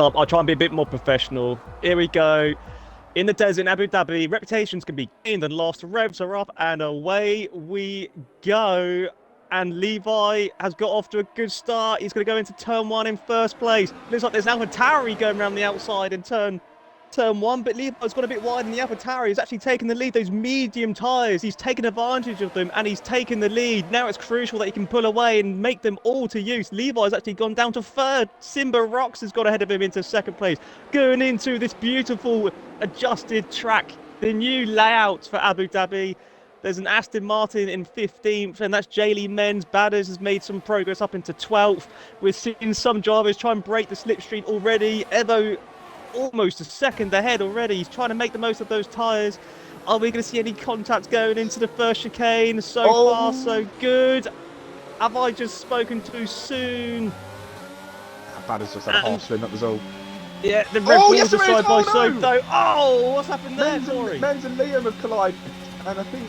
I'll try and be a bit more professional. Here we go. In the desert in Abu Dhabi, reputations can be gained and lost. Revs are up and away we go. And Levi has got off to a good start. He's going to go into turn one in first place. Looks like there's an AlphaTauri going around the outside in turn one, but Levi's got a bit wide in the AlphaTauri. He's actually taken the lead. Those medium tyres, he's taken advantage of them and he's taken the lead. Now it's crucial that he can pull away and make them all to use. Levi's actually gone down to third. Simba Rocks has got ahead of him into second place. Going into this beautiful adjusted track, the new layout for Abu Dhabi. There's an Aston Martin in 15th, and that's Jaylee Menz. Badders has made some progress up into 12th. We're seeing some drivers try and break the slipstream already. Evo almost a second ahead already. He's trying to make the most of those tyres. Are we going to see any contact going into the first chicane? So far, so good. Have I just spoken too soon? Badders just had a half spin, that was all. Yeah, the Red Bulls are side by side though. Oh, what's happened there, Corey? Menz and Liam have collided. And I think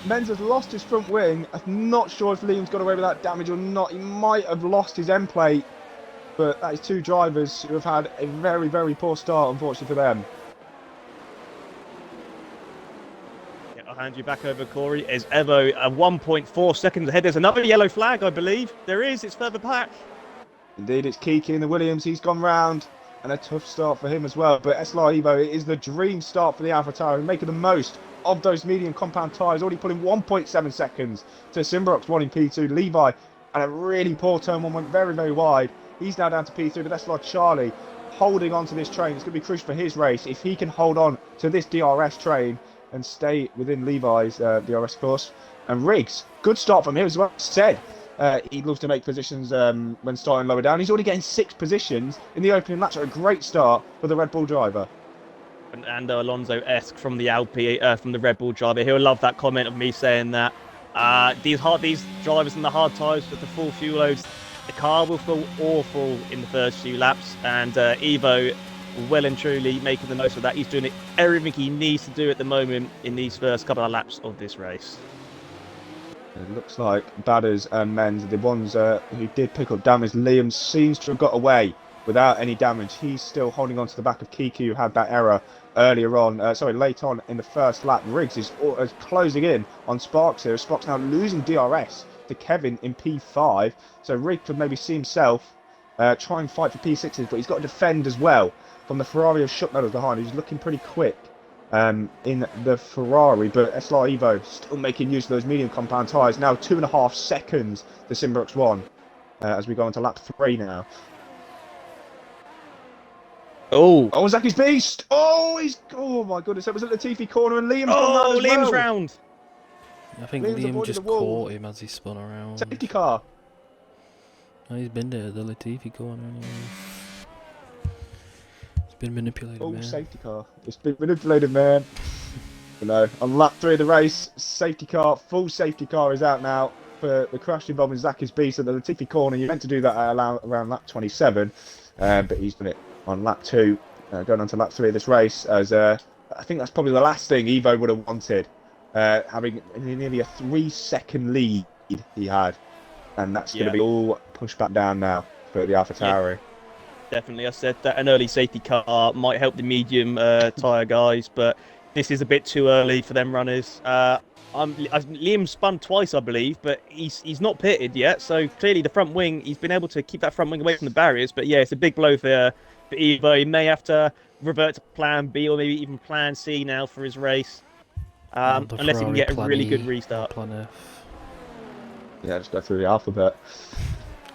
Menz has lost his front wing. I'm not sure if Liam's got away with that damage or not. He might have lost his end plate. But that is two drivers who have had a very, very poor start, unfortunately for them. Yeah, I'll hand you back over, Corey. Is Evo 1.4 seconds ahead? There's another yellow flag, I believe. There is. It's further back. Indeed, it's Kiki in the Williams. He's gone round. And a tough start for him as well. But SLR Evo, it is the dream start for the AlphaTauri, making the most of those medium compound tyres, already pulling 1.7 seconds to Simbarox 1 in P2. Levi, and a really poor turn one, went very, very wide. He's now down to P3, but that's like Charlie holding on to this train. It's going to be crucial for his race. If he can hold on to this DRS train and stay within Levi's DRS course. And Riggs, good start from him as well. Said he loves to make positions when starting lower down. He's already getting 6 positions in the opening lap. So a great start for the Red Bull driver. And Alonso-esque from the Alpi, from the Red Bull driver. He'll love that comment of me saying that these drivers in the hard tyres with the full fuel loads, the car will feel awful in the first few laps. And Evo, well and truly making the most of that. He's doing everything he needs to do at the moment in these first couple of laps of this race. It looks like Badders and Menz, the ones who did pick up damage. Liam seems to have got away without any damage. He's still holding on to the back of Kiki, who had that error earlier on, late on in the first lap. Riggs is closing in on Sparks here. Sparks now losing DRS to Kevin in P5. So Riggs could maybe see himself try and fight for P6s, but he's got to defend as well from the Ferrari of Shook Medals behind. He's looking pretty quick in the Ferrari, but SLR Evo still making use of those medium compound tyres. Now 2.5 seconds to Simbarox 1 as we go into lap 3 now. Oh, Zaki's beast! Oh my goodness, that was at Latifi corner and Liam's gone round as well. Liam's round. I think Liam just caught him as he spun around. Safety car. Oh, he's been there, the Latifi corner anyway. It's been manipulated, man. Safety car. It's been manipulated, man. You know, on lap 3 of the race, safety car, full safety car is out now for the crash involving Zaki's beast at the Latifi corner. You meant to do that around lap 27, but he's done it on lap 2, going on to lap 3 of this race, as I think that's probably the last thing Evo would have wanted, having nearly a 3-second lead he had, and that's going to be all pushed back down now for the AlphaTauri. Definitely, I said that an early safety car might help the medium tyre guys, but this is a bit too early for them runners. Liam spun twice, I believe, but he's not pitted yet, so clearly the front wing, he's been able to keep that front wing away from the barriers, but yeah, it's a big blow for Evo. He may have to revert to plan B or maybe even plan C now for his race, unless he can get a really good restart. Plan F. Yeah, just go through the alphabet.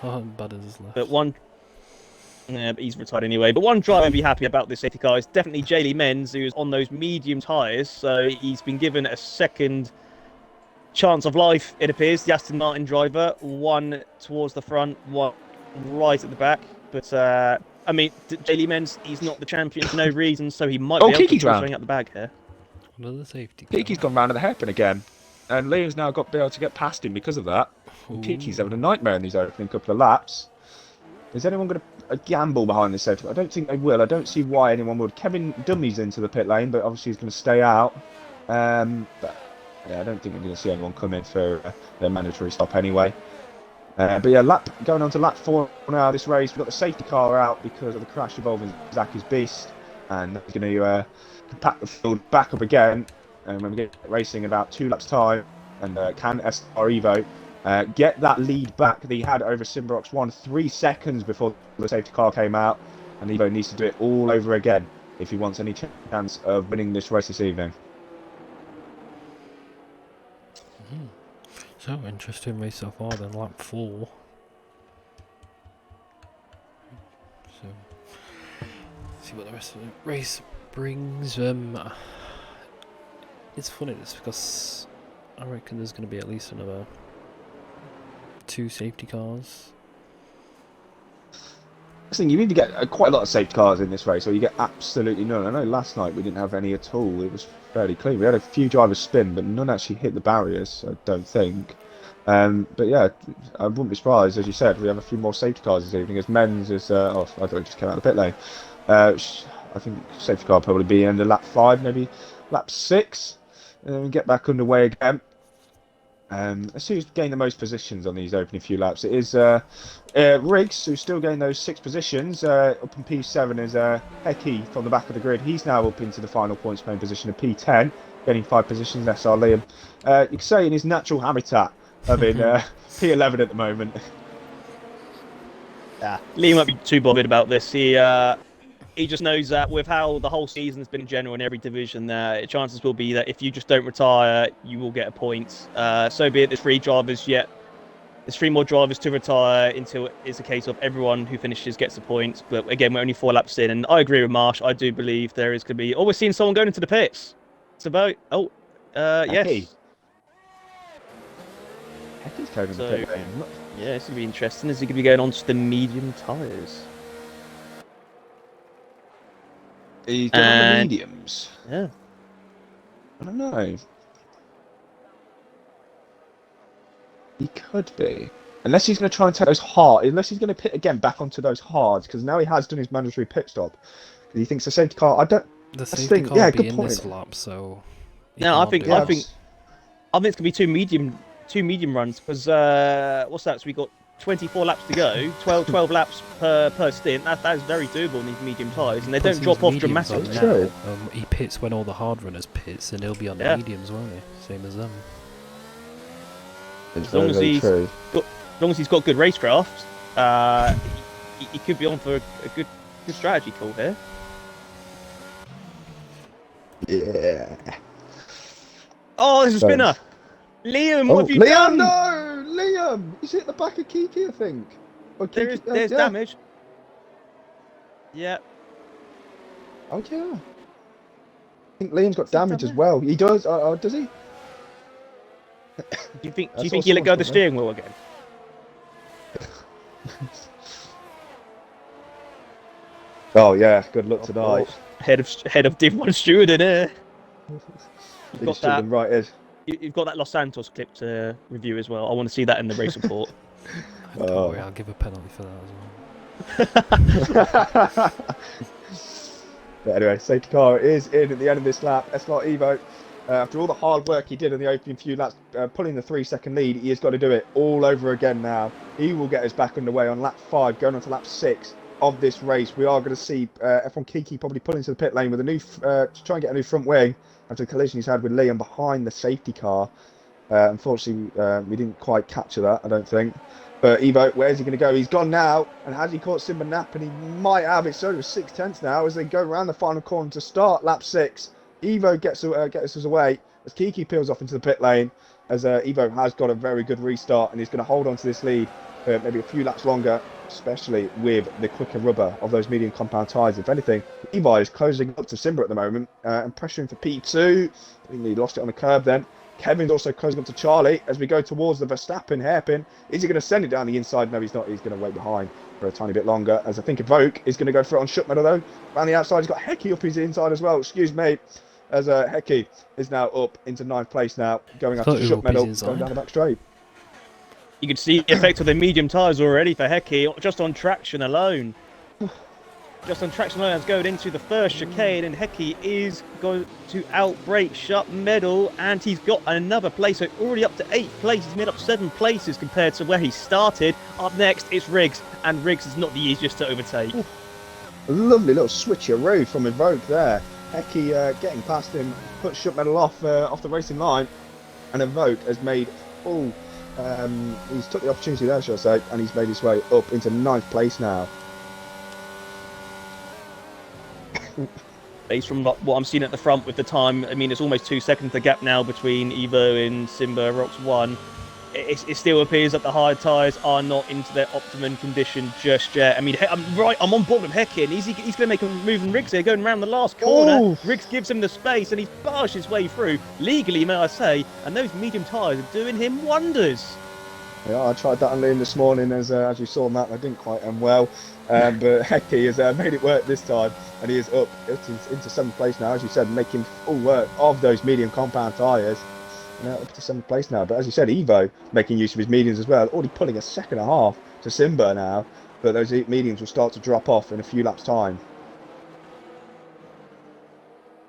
Oh, Badders is left. But he's retired anyway. But one driver I'd be happy about this safety car is definitely Jaylee Menz, who's on those medium tyres, so he's been given a second chance of life, it appears. The Aston Martin driver, one towards the front, one right at the back. But I mean, Jaylee Menz, he's not the champion for no reason, so he might be able Kiki's to swing out the bag here. Another safety car. Kiki's gone round to the hairpin again, and Liam's now got to be able to get past him because of that. Kiki's having a nightmare in these opening couple of laps. Is anyone going to gamble behind this safety car? I don't think they will. I don't see why anyone would. Kevin Dummies into the pit lane, but obviously he's going to stay out. But yeah, I don't think we're going to see anyone come in for their mandatory stop anyway. But yeah, going on to lap 4 now. This race, we've got the safety car out because of the crash involving Zaki's Beast, and he's going to compact the field back up again. And when we get racing in about 2 laps time, and can SLR get that lead back that he had over Simbarox 1 3 seconds before the safety car came out, and Evo needs to do it all over again if he wants any chance of winning this race this evening. So interesting race so far then, lap 4. So, see what the rest of the race brings. It's funny this because I reckon there's going to be at least another 2 safety cars. I think you need to get quite a lot of safety cars in this race, or you get absolutely none. I know last night we didn't have any at all. It was fairly clean. We had a few drivers spin, but none actually hit the barriers, I don't think. But yeah, I wouldn't be surprised, as you said, we have a few more safety cars this evening. As men's is, I thought it just came out of the pit lane. I think safety car will probably be in the lap 5, maybe lap 6, and then we get back underway again. As soon as we gain the most positions on these opening few laps, it is Riggs who's still getting those 6 positions. Up in P7 is Hecky from the back of the grid. He's now up into the final points playing position of P10, getting 5 positions. SR Liam, you could say in his natural habitat of in P11 at the moment. Yeah, Liam won't be too bothered about this. He just knows that with how the whole season's been in general in every division, chances will be that if you just don't retire, you will get a point. So be it. There's 3 drivers yet. There's 3 more drivers to retire until it's a case of everyone who finishes gets a point. But again, we're only 4 laps in, and I agree with Marsh. I do believe there is going to be. Oh, we're seeing someone going into the pits. It's about. Oh, yes. Hecky's coming in the pit lane. Yeah, it's going to be interesting. Is he going to be going on to the medium tyres? He's going on the mediums. Yeah. I don't know. He could be. Unless he's going to try and take those hard. Unless he's going to pit again back onto those hards. Because now he has done his mandatory pit stop. He thinks the safety car. The safety car will be in this lap, so. No, I think it's going to be two medium runs. Because what's that? So we got 24 laps to go, 12 laps per stint. That is very doable in these medium tyres, and they don't drop off dramatically. True. He pits when all the hard runners pits, and he'll be on the mediums, won't he? Same as them. As long as he's got good racecraft, he could be on for a good strategy call here. Yeah. Oh, there's a spinner. Liam, what have you done? No! Liam! He's hit the back of Kiki, I think. There's damage. Yeah. Oh, yeah. I think Liam's got damage as well. He does. Does he? Do you think he'll let go of the steering wheel again? Oh, yeah. Good luck tonight. Head of Div 1 steward in here. You've got that. Right is. You've got that Los Santos clip to review as well. I want to see that in the race report. Don't worry, I'll give a penalty for that as well. But anyway, safety car is in at the end of this lap. SLR Evo, after all the hard work he did in the opening few laps, pulling the 3-second lead, he has got to do it all over again now. He will get us back underway on lap 5, going on to lap 6 of this race. We are going to see F1 Kiki probably pull into the pit lane with a new to try and get a new front wing after the collision he's had with Liam behind the safety car. Unfortunately, we didn't quite capture that, I don't think. But Evo, where's he going to go? He's gone now. And has he caught Simba napping? He might have. It's only 6/10 now as they go around the final corner to start lap 6. Evo gets us away as Kiki peels off into the pit lane. As Evo has got a very good restart and he's going to hold on to this lead for maybe a few laps longer, especially with the quicker rubber of those medium compound tyres. If anything, Evo is closing up to Simba at the moment and pressuring for P2. I think he lost it on the curb then. Kevin's also closing up to Charlie as we go towards the Verstappen hairpin. Is he going to send it down the inside? No, he's not. He's going to wait behind for a tiny bit longer. As I think Evoke is going to go for it on Schuckmeadow though. Around the outside, he's got Hecky up his inside as well. Excuse me. As Hecky is now up into 9th place now, going after Schuckmeadow, going down the back straight. You can see the effect of the medium tyres already for Hecky, just on traction alone. just on traction lines going into the first chicane, and Hecky is going to outbrake Sharp Medal, and he's got another place, so already up to 8th place. He's made up 7 places compared to where he started. Up next, it's Riggs, and Riggs is not the easiest to overtake. Ooh. A lovely little switcheroo from Evoke there. Hecky getting past him, put Sharp Medal off the racing line, and Evoke has made full. He's took the opportunity there, shall I say, and he's made his way up into 9th place now. Based from what I'm seeing at the front with the time, I mean, it's almost 2 seconds the gap now between Evo and Simba Rocks 1. It still appears that the hard tyres are not into their optimum condition just yet. I mean, I'm on board with Hecky, and he's going to make a move in Riggs here, going around the last corner. Ooh. Riggs gives him the space, and he's barged his way through, legally, may I say, and those medium tyres are doing him wonders. Yeah, I tried that on Liam this morning, as you saw, Matt. I didn't quite end well, but Hecky has made it work this time, and he is up into 7th place now, as you said, making full work of those medium compound tyres. Up to 7th place now, but as you said, Evo making use of his mediums as well, already pulling a second and a half to Simba now, but those mediums will start to drop off in a few laps' time.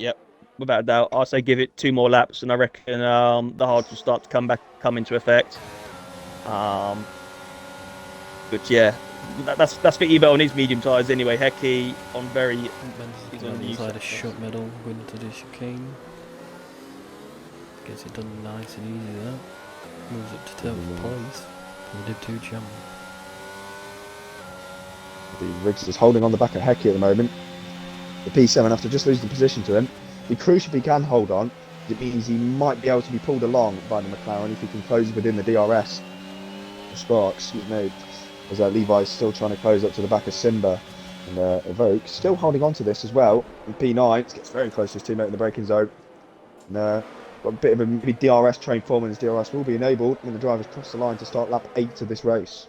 Yep, without a doubt. I'd say give it 2 more laps, and I reckon the hards will start to come into effect. But yeah, that's for Evo on his medium tyres anyway. Hecky on very. He's on the side of Sharp Medal going into the chicane. Gets it done nice and easy there. Moves up to 12th place. And the Div 2 champ. The Riggs is holding on the back of Hecky at the moment. The P7, after just losing the position to him, be crucial if he can hold on. It means he might be able to be pulled along by the McLaren if he can close within the DRS. The Sparks, excuse me. As Levi's still trying to close up to the back of Simba. And Evoke still holding on to this as well. And P9 gets very close to his teammate in the braking zone. And got a bit of a maybe DRS train forming. His DRS will be enabled when the drivers cross the line to start lap 8 of this race.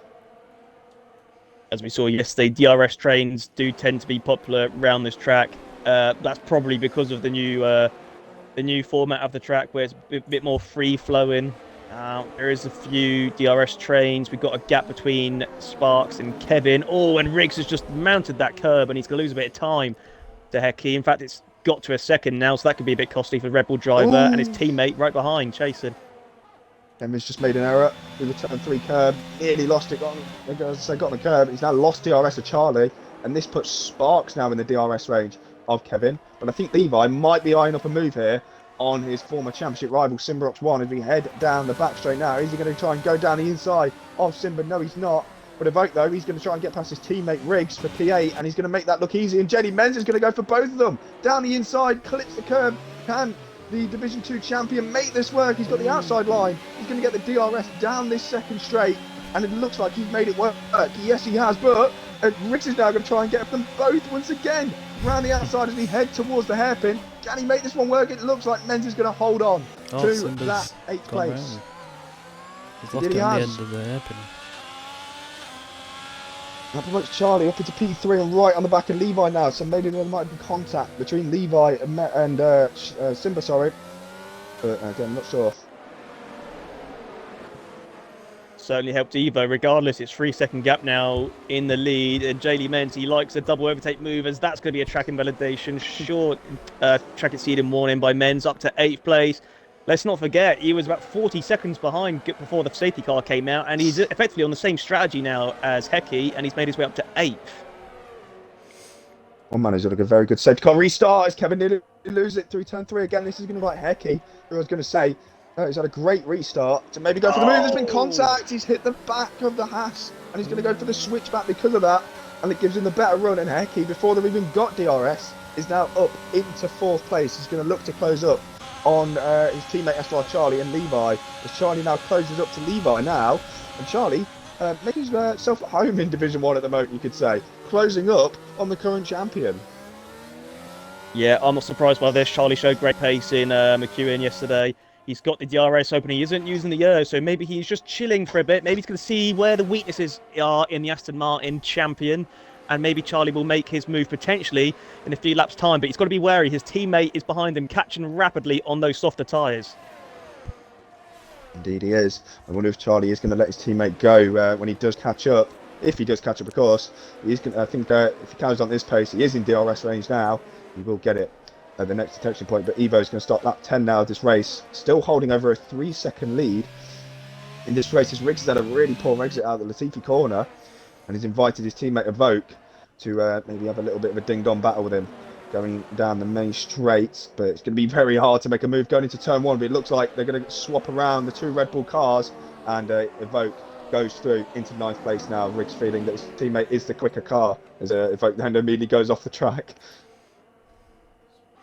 As we saw yesterday, DRS trains do tend to be popular around this track. That's probably because of the new format of the track, where it's a bit more free flowing. There is a few DRS trains. We've got a gap between Sparks and Kevin. Oh, and Riggs has just mounted that curb, and he's going to lose a bit of time to Hecky. In fact, it's got to a second now, so that could be a bit costly for the Red Bull driver and his teammate right behind, chasing. Kevin's just made an error through the turn 3 curb. Nearly lost it. Got on the curb. He's now lost DRS to Charlie, and this puts Sparks now in the DRS range of Kevin. But I think Levi might be eyeing up a move here on his former championship rival Simba 1 as we head down the back straight now. Is he going to try and go down the inside of Simba? No, he's not. But Evoke, though, he's going to try and get past his teammate Riggs for P8, and he's going to make that look easy. And Jenny Menz is going to go for both of them. Down the inside, clips the curb. Can the Division 2 champion make this work? He's got the outside line. He's going to get the DRS down this second straight, and it looks like he's made it work. Yes, he has, but Riggs is now going to try and get them both once again. Round the outside as we head towards the hairpin. Can he make this one work? It looks like Menz is going to hold on to Simba's that 8th place. He's lost it at the end of the hairpin. That promotes Charlie up into P3 and right on the back of Levi now. So maybe there might be contact between Levi and Simba, sorry. But again, I'm not sure. Certainly helped Evo. Regardless, it's 3-second gap now in the lead. And Jaylee Menz, he likes a double overtake move, as that's going to be a track invalidation. Short track exceeding warning by Menz up to 8th place. Let's not forget, he was about 40 seconds behind before the safety car came out, and he's effectively on the same strategy now as Hecky, and he's made his way up to 8th. One man is looking a very good safety car restart as Kevin did lose it through turn 3 again. This is going to be like Hecky, who I was going to say he's had a great restart to maybe go for the move. There's been contact. He's hit the back of the Haas, and he's going to go for the switchback because of that, and it gives him the better run. And Hecky, before they've even got DRS, is now up into 4th place. He's going to look to close up on his teammate SLR Charlie and Levi, as Charlie now closes up to Levi now, and Charlie making himself at home in Division 1 at the moment, you could say, closing up on the current champion. Yeah, I'm not surprised by this. Charlie showed great pace in McEwen yesterday. He's got the DRS open. He isn't using the air, so maybe he's just chilling for a bit. Maybe he's going to see where the weaknesses are in the Aston Martin champion, and maybe Charlie will make his move potentially in a few laps' time. But he's got to be wary. His teammate is behind him, catching rapidly on those softer tyres. Indeed he is. I wonder if Charlie is going to let his teammate go when he does catch up. if he does catch up, of course. He's going I think if he carries on this pace, he is in DRS range now. He will get it at the next detection point. But Evo's going to start lap 10 now of this race, still holding over a 3-second lead in this race. As Riggs has had a really poor exit out of the Latifi corner, and he's invited his teammate Evoke to maybe have a little bit of a ding-dong battle with him going down the main straight. But it's going to be very hard to make a move going into turn 1. But it looks like they're going to swap around the 2 Red Bull cars, and Evoke goes through into 9th place now. Riggs feeling that his teammate is the quicker car as Evoke then immediately goes off the track.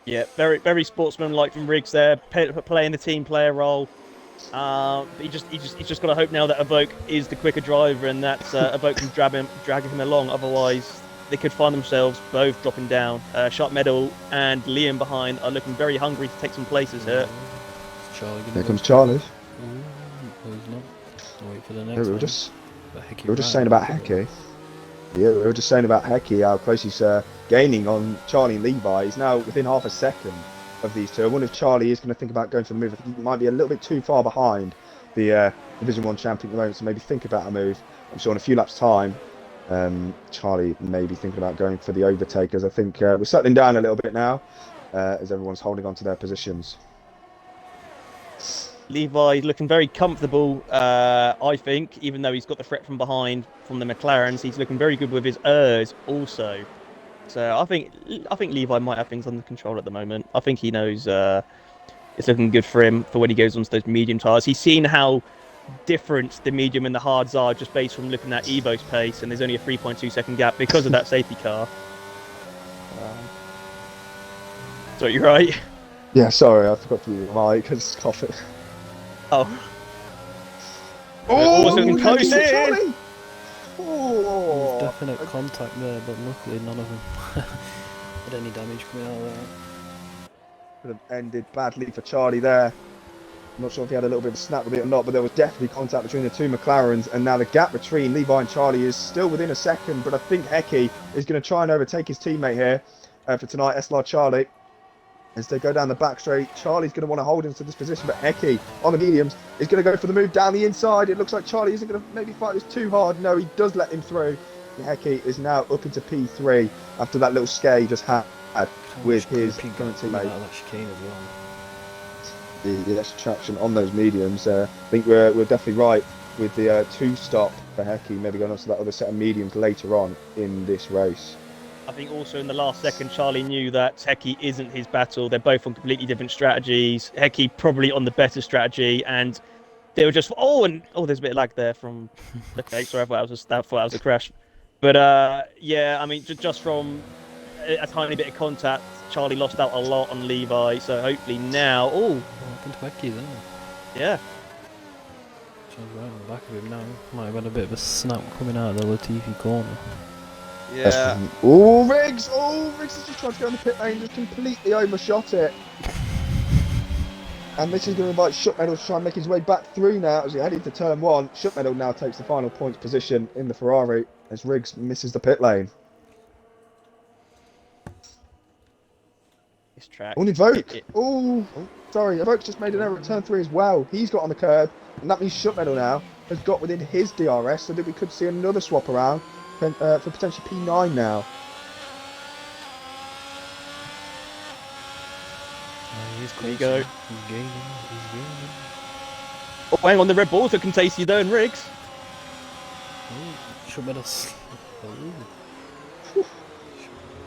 Yeah, very sportsmanlike from Riggs there, playing the team player role. He's just got to hope now that Evoke is the quicker driver, and that Evoke can drag him along. Otherwise, they could find themselves both dropping down. Sharp Metal and Liam behind are looking very hungry to take some places here. Here comes Charlie. No, he's not. I'll wait for the next Yeah, we were just saying about Hecky. Yeah, we were just saying about Hecky, how close he's gaining on Charlie and Levi. He's now within half a second of these two. I wonder if Charlie is going to think about going for the move. I think he might be a little bit too far behind the Division 1 champion at the moment, so maybe think about a move. I'm sure in a few laps' time, Charlie may be thinking about going for the overtakers. I think we're settling down a little bit now as everyone's holding on to their positions. Levi looking very comfortable, I think, even though he's got the threat from behind from the McLarens. He's looking very good with his ERS also. So I think Levi might have things under control at the moment. I think he knows it's looking good for him for when he goes onto those medium tyres. He's seen how different the medium and the hards are just based from looking at Evo's pace, and there's only a 3.2 second gap because of that safety car. So you're right. Yeah, sorry, I forgot to mute my mic because it's coughing. Oh. Oh, looking close in. Charlie! Oh, Definite contact there, but luckily none of them had any damage coming out of that. could have ended badly for Charlie there. I'm not sure if he had a little bit of a snap with it or not, but there was definitely contact between the 2 McLarens, and now the gap between Levi and Charlie is still within a second. But I think Hecky is going to try and overtake his teammate here for tonight, SLR Charlie. As they go down the back straight, Charlie's going to want to hold into this position, but Hecky on the mediums is going to go for the move down the inside. It looks like Charlie isn't going to maybe fight this too hard. No, he does let him through. Hecky is now up into P3 after that little scare he just had with his current teammate. That chicane as well. The extra traction on those mediums. I think we're definitely right with the 2-stop for Hecky, maybe going on to that other set of mediums later on in this race. I think also in the last second, Charlie knew that Hecky isn't his battle. They're both on completely different strategies. Hecky probably on the better strategy, and they were just there's a bit of lag there from. Okay, sorry, I thought that was a crash. But yeah, I mean, just from a tiny bit of contact, Charlie lost out a lot on Levi. So hopefully now, Welcome to Hecky then. Yeah. Charles right on the back of him now. Might have had a bit of a snap coming out of the Latifi corner. Yeah. Oh, Riggs! Oh, Riggs has just tried to go in the pit lane, just completely overshot it. And this is going to invite Shutmetal to try and make his way back through now as he headed to turn 1. Shutmetal now takes the final points position in the Ferrari as Riggs misses the pit lane. This track. Oh, Evoke! Oh, sorry, Evoke's just made an error at turn 3 as well. He's got on the curb, and that means Shutmetal now has got within his DRS, so that we could see another swap around for potentially P9 now. There you go. He's gaining. Oh, hang on, the Red Bulls looking tasty though, and Riggs.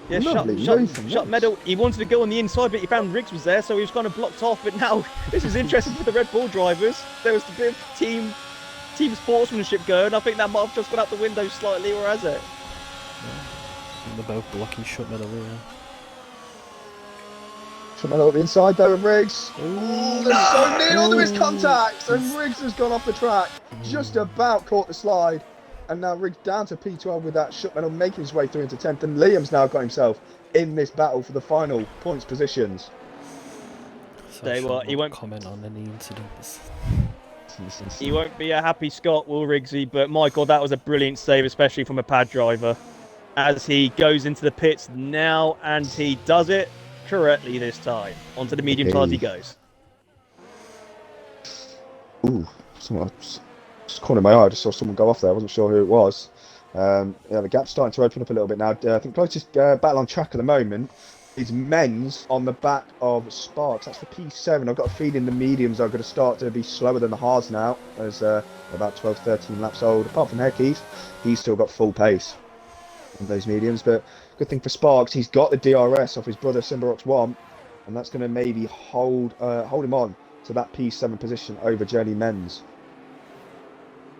Yeah, shut Meadow. He wanted to go on the inside, but he found Riggs was there, so he was kind of blocked off. But now this is interesting for the Red Bull drivers. There was a bit of team sportsmanship going. I think that might have just gone out the window slightly, or has it? Yeah. They're both blocking Shutmetal here. Shutmetal at the inside though of Riggs. Oh, they're so near. Oh, there is contact, and Riggs has gone off the track. Just about caught the slide. And now Riggs down to P12 with that. Shutmetal making his way through into 10th. And Liam's now got himself in this battle for the final points positions. So he won't comment on any incidents. He won't be a happy Scot, will Riggsy, but my God, that was a brilliant save, especially from a pad driver. As he goes into the pits now, and he does it correctly this time. Onto the medium tyres he goes. Ooh, someone just cornered my eye. I just saw someone go off there. I wasn't sure who it was. Yeah, the gap's starting to open up a little bit now. I think closest battle on track at the moment is Men's on the back of Sparks. That's the P7. I've got a feeling the mediums are going to start to be slower than the hards now, as about 12, 13 laps old. Apart from Heckys, he's still got full pace on those mediums. But good thing for Sparks, he's got the DRS off his brother SLRF1, and that's going to maybe hold him on to that P7 position over Journey Men's.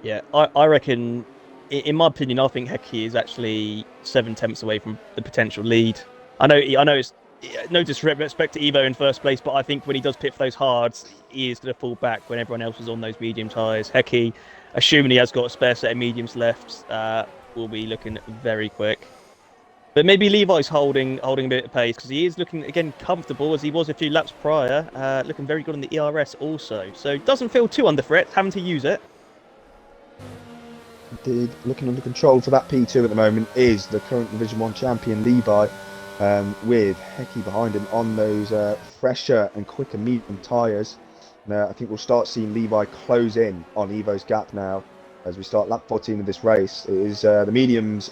Yeah, I reckon, in my opinion, I think Hecky is actually 7 tenths away from the potential lead. I know it's no disrespect to Evo in first place, but I think when he does pit for those hards, he is going to fall back when everyone else is on those medium tyres. Hecky, assuming he has got a spare set of mediums left, will be looking very quick. But maybe Levi's holding a bit of pace because he is looking, again, comfortable as he was a few laps prior, looking very good on the ERS also. So doesn't feel too under threat, having to use it. Indeed, looking under control for that P2 at the moment is the current Division 1 champion Levi, with Hecky behind him on those fresher and quicker medium tyres. I think we'll start seeing Levi close in on Evo's gap now as we start lap 14 of this race. It is the mediums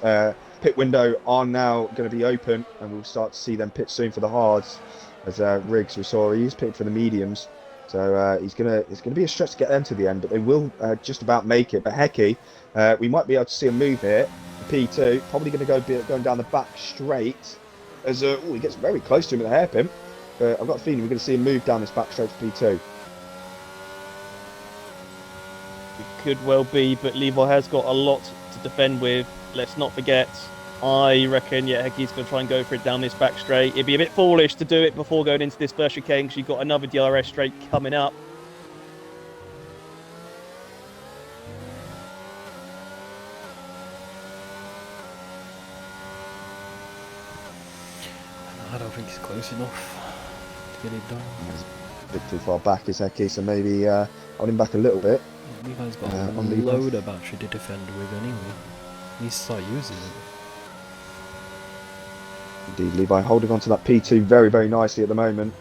pit window are now going to be open, and we'll start to see them pit soon for the hards. As Riggs, we saw, he's pitted for the mediums. So it's gonna be a stretch to get them to the end, but they will just about make it. But Hecky, we might be able to see a move here. P2 probably going to go going down the back straight as he gets very close to him at the hairpin. But I've got a feeling we're going to see him move down this back straight for P2. It could well be, but Levi has got a lot to defend with. Let's not forget, I reckon, Hecky's going to try and go for it down this back straight. It'd be a bit foolish to do it before going into this first chicane because you've got another DRS straight coming up. I don't think he's close enough to get it done. He's a bit too far back, is Hecky, so maybe hold him back a little bit. Levi's got a load of battery to defend with anyway. He needs to start using it. Indeed, Levi holding on to that P2 very, very nicely at the moment.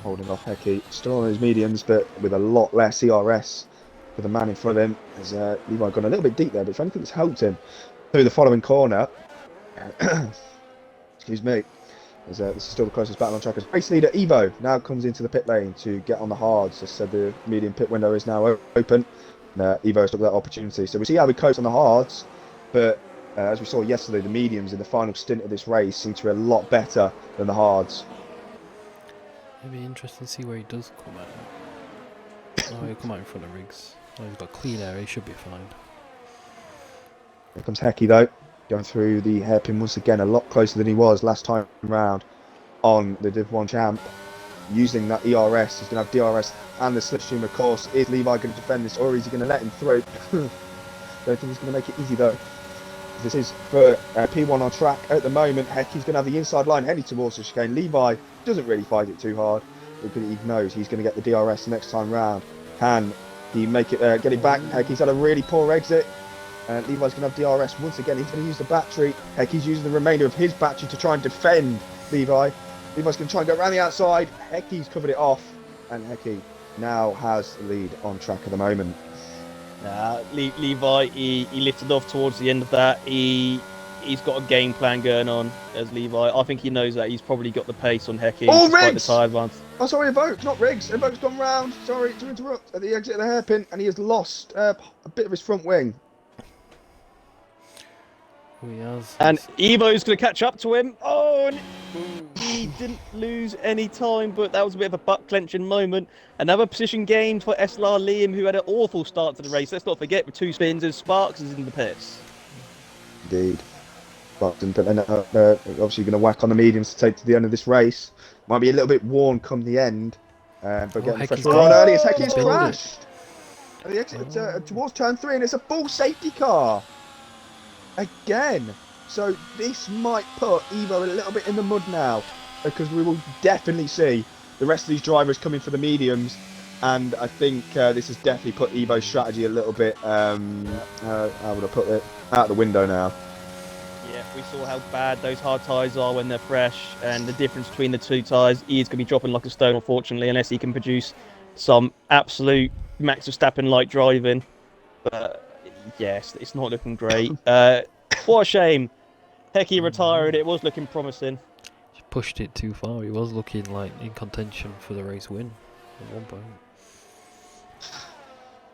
Holding off Hecky. Still on his mediums, but with a lot less ERS for the man in front of him. As Levi gone a little bit deep there, but if anything, it's helped him through the following corner. Excuse me. As this is still the closest battle on track. As race leader Evo now comes into the pit lane to get on the hards. As said, the medium pit window is now open. Evo has took that opportunity. So we'll see how he copes on the hards, but as we saw yesterday, the mediums in the final stint of this race seem to be a lot better than the hards. It'll be interesting to see where he does come out. Oh, he'll come out in front of Riggs. Oh, he's got clean air, he should be fine. Here comes Hecky though, going through the hairpin once again, a lot closer than he was last time round on the Div 1 champ. Using that ERS, he's going to have DRS and the slipstream, of course. Is Levi going to defend this, or is he going to let him through? Don't think he's going to make it easy though. This is for P1 on track at the moment. Hecky's going to have the inside line heading towards the chicane. Levi doesn't really fight it too hard because he knows he's going to get the DRS next time round. Can he make it get it back? Hecky's had a really poor exit. Levi's going to have DRS once again. He's going to use the battery. Hecky's using the remainder of his battery to try and defend Levi. Levi's going to try and go around the outside. Hecky's covered it off, and Hecky now has the lead on track at the moment. Levi, he lifted off towards the end of that. He's got a game plan going on as Levi. I think he knows that he's probably got the pace on Hecky. Oh, despite Riggs! the tyre advance. Oh, sorry, Evoke, not Riggs. Evoke's gone round. Sorry to interrupt at the exit of the hairpin, and he has lost a bit of his front wing. Oh, he has. And Evo's going to catch up to him. Oh, and he didn't lose any time, but that was a bit of a butt-clenching moment. Another position gained for SLR Liam, who had an awful start to the race. Let's not forget, with 2 spins, as Sparks is in the pits. Indeed. But then obviously going to whack on the mediums to take to the end of this race. Might be a little bit worn come the end. But getting the fresh run early as Hecky's crashed. At the exit towards turn 3, and it's a full safety car. Again. So this might put Evo a little bit in the mud now, because we will definitely see the rest of these drivers coming for the mediums, and I think this has definitely put Evo's strategy a little bit, how would I put it, out the window now. Yeah, we saw how bad those hard tyres are when they're fresh, and the difference between the 2 tyres. He is going to be dropping like a stone, unfortunately, unless he can produce some absolute Max Verstappen-like driving. But Yes, it's not looking great. What a shame. Hecky retired. It was looking promising. Just pushed it too far. He was looking like in contention for the race win at one point.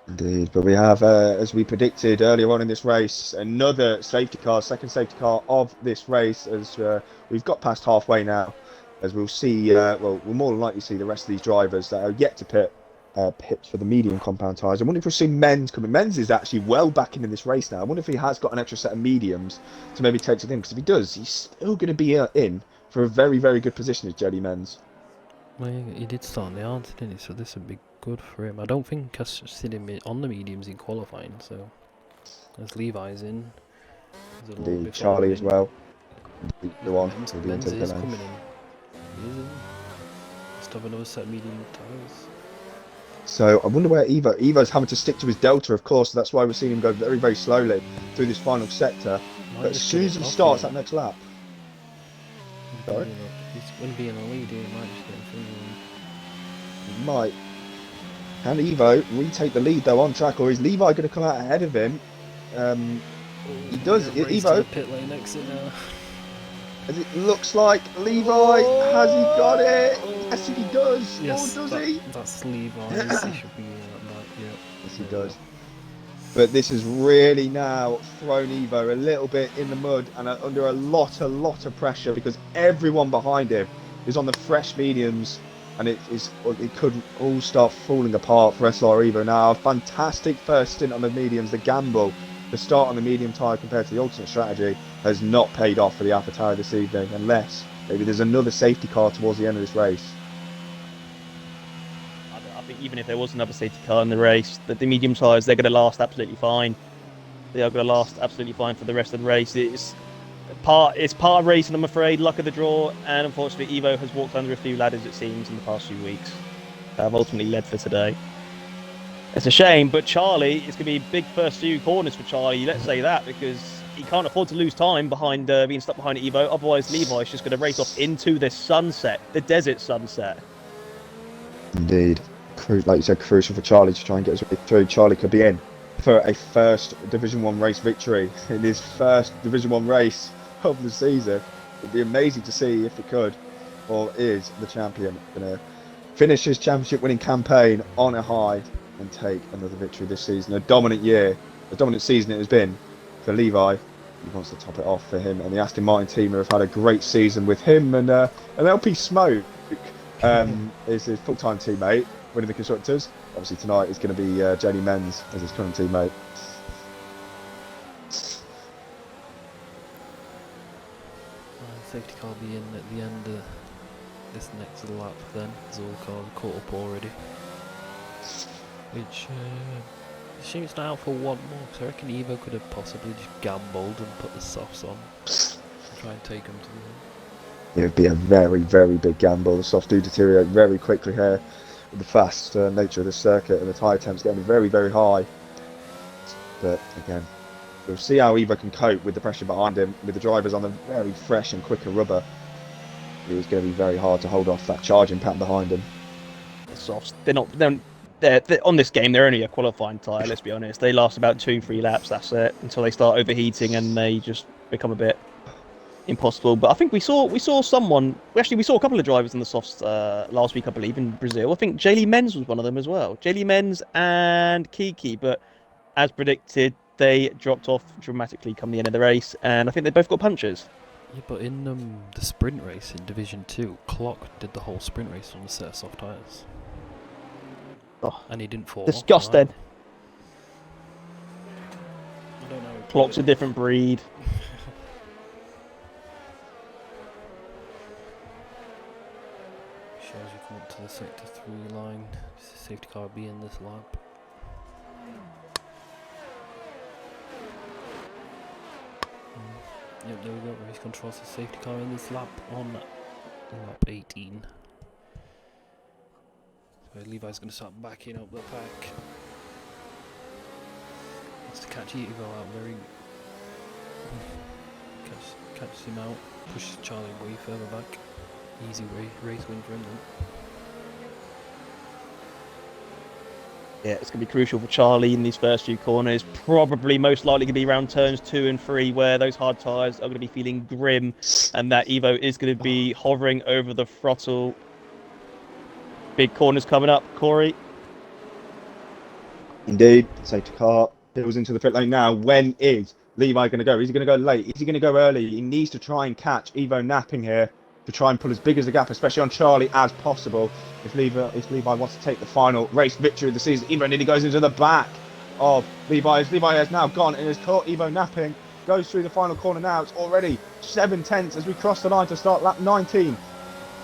Indeed, but we have, as we predicted earlier on in this race, another safety car, second safety car of this race, as we've got past halfway now, as we'll see, well, we'll more than likely see the rest of these drivers that are yet to pit for the medium compound tyres. I wonder if we'll see Menz coming. Menz is actually well backing in this race now. I wonder if he has got an extra set of mediums to maybe take to him, because if he does, he's still going to be in for a very, very good position as Jelly Menz. Well, he did start on the answer, didn't he? So this would be good for him. I don't think I've seen him on the mediums in qualifying, so as Levi's in, there's a little bit Charlie as well. The one Menz will be into the is lane. coming in. He is in. Just have another set of medium tyres. So I wonder where Evo's having to stick to his delta, of course. So that's why we're seeing him go very, very slowly through this final sector. But as soon as he starts that next lap, sorry, he's going to be in the lead here. He might just get in front of him. he might. Can Evo retake the lead though on track, or is Levi going to come out ahead of him? He does. Evo. Pit lane exit now. As it looks like Levi has he got it? Yes, he does. Yes, or does he? That's Levi's. He should be in that. Yeah. Yes, he does. But this has really now thrown Evo a little bit in the mud and under a lot of pressure, because everyone behind him is on the fresh mediums, and it could all start falling apart for SLR Evo now. A fantastic first stint on the mediums. The gamble, the start on the medium tyre compared to the alternate strategy, has not paid off for the AlphaTauri this evening, unless maybe there's another safety car towards the end of this race. I think even if there was another safety car in the race, the medium tyres, they're going to last absolutely fine. They are going to last absolutely fine for the rest of the race. It's part of racing, I'm afraid, luck of the draw, and unfortunately Evo has walked under a few ladders, it seems, in the past few weeks that have ultimately led for today. It's a shame, but Charlie, it's going to be big first few corners for Charlie, let's say that, because he can't afford to lose time behind being stuck behind Evo. Otherwise, Levi's just going to race off into the sunset, the desert sunset. Indeed. Like you said, crucial for Charlie to try and get his way through. Charlie could be in for a first Division 1 race victory in his first Division 1 race of the season. It'd be amazing to see if it could, or is the champion going to finish his championship winning campaign on a high and take another victory this season. A dominant year, a dominant season it has been for Levi. He wants to top it off for him, and the Aston Martin team have had a great season with him, and LP Smoke is his full-time teammate, winning the Constructors. Obviously tonight is going to be Jenny Menz as his current teammate. Safety car will be in at the end of this next lap then, as all the cars are caught up already. Which, it's a shame it's not out for one more, because I reckon Evo could have possibly just gambled and put the softs on and try and take them to the end. It would be a very, very big gamble. The softs do deteriorate very quickly here with the fast nature of the circuit, and the tyre temps getting very, very high. But again, we'll see how Evo can cope with the pressure behind him, with the drivers on the very fresh and quicker rubber. It was going to be very hard to hold off that charging pattern behind him. The softs, they're on this game, they're only a qualifying tyre, let's be honest. They last about 2-3 laps, that's it, until they start overheating and they just become a bit impossible. But I think we saw someone, we saw a couple of drivers in the softs last week, I believe, in Brazil. I think Jaylee Menz was one of them as well. Jaylee Menz and Kiki, but as predicted, they dropped off dramatically come the end of the race, and I think they both got punctures. Yeah, but in the sprint race in Division 2, Clock did the whole sprint race on a set of soft tyres. Oh, and he didn't fall disgusting. off. I don't know. Clock's a different breed. Shows you come up to the sector 3 line. Safety car will be in this lap. Yep, there we go. Race controls the safety car in this lap on lap 18. So Levi's going to start backing up the pack. Wants to catch Evo out very. Catches him out, pushes Charlie way further back. Easy race win for him then. Yeah, it's going to be crucial for Charlie in these first few corners. Probably most likely going to be around turns 2 and 3 where those hard tyres are going to be feeling grim and that Evo is going to be hovering over the throttle. Big corners coming up, Corey. Indeed, safety car peels into the pit lane now. When is Levi going to go? Is he going to go late? Is he going to go early? He needs to try and catch Evo napping here to try and pull as big as a gap, especially on Charlie, as possible. If Levi wants to take the final race victory of the season, Evo nearly goes into the back of Levi. As Levi has now gone and has caught Evo napping. Goes through the final corner now. It's already 7/10 as we cross the line to start lap 19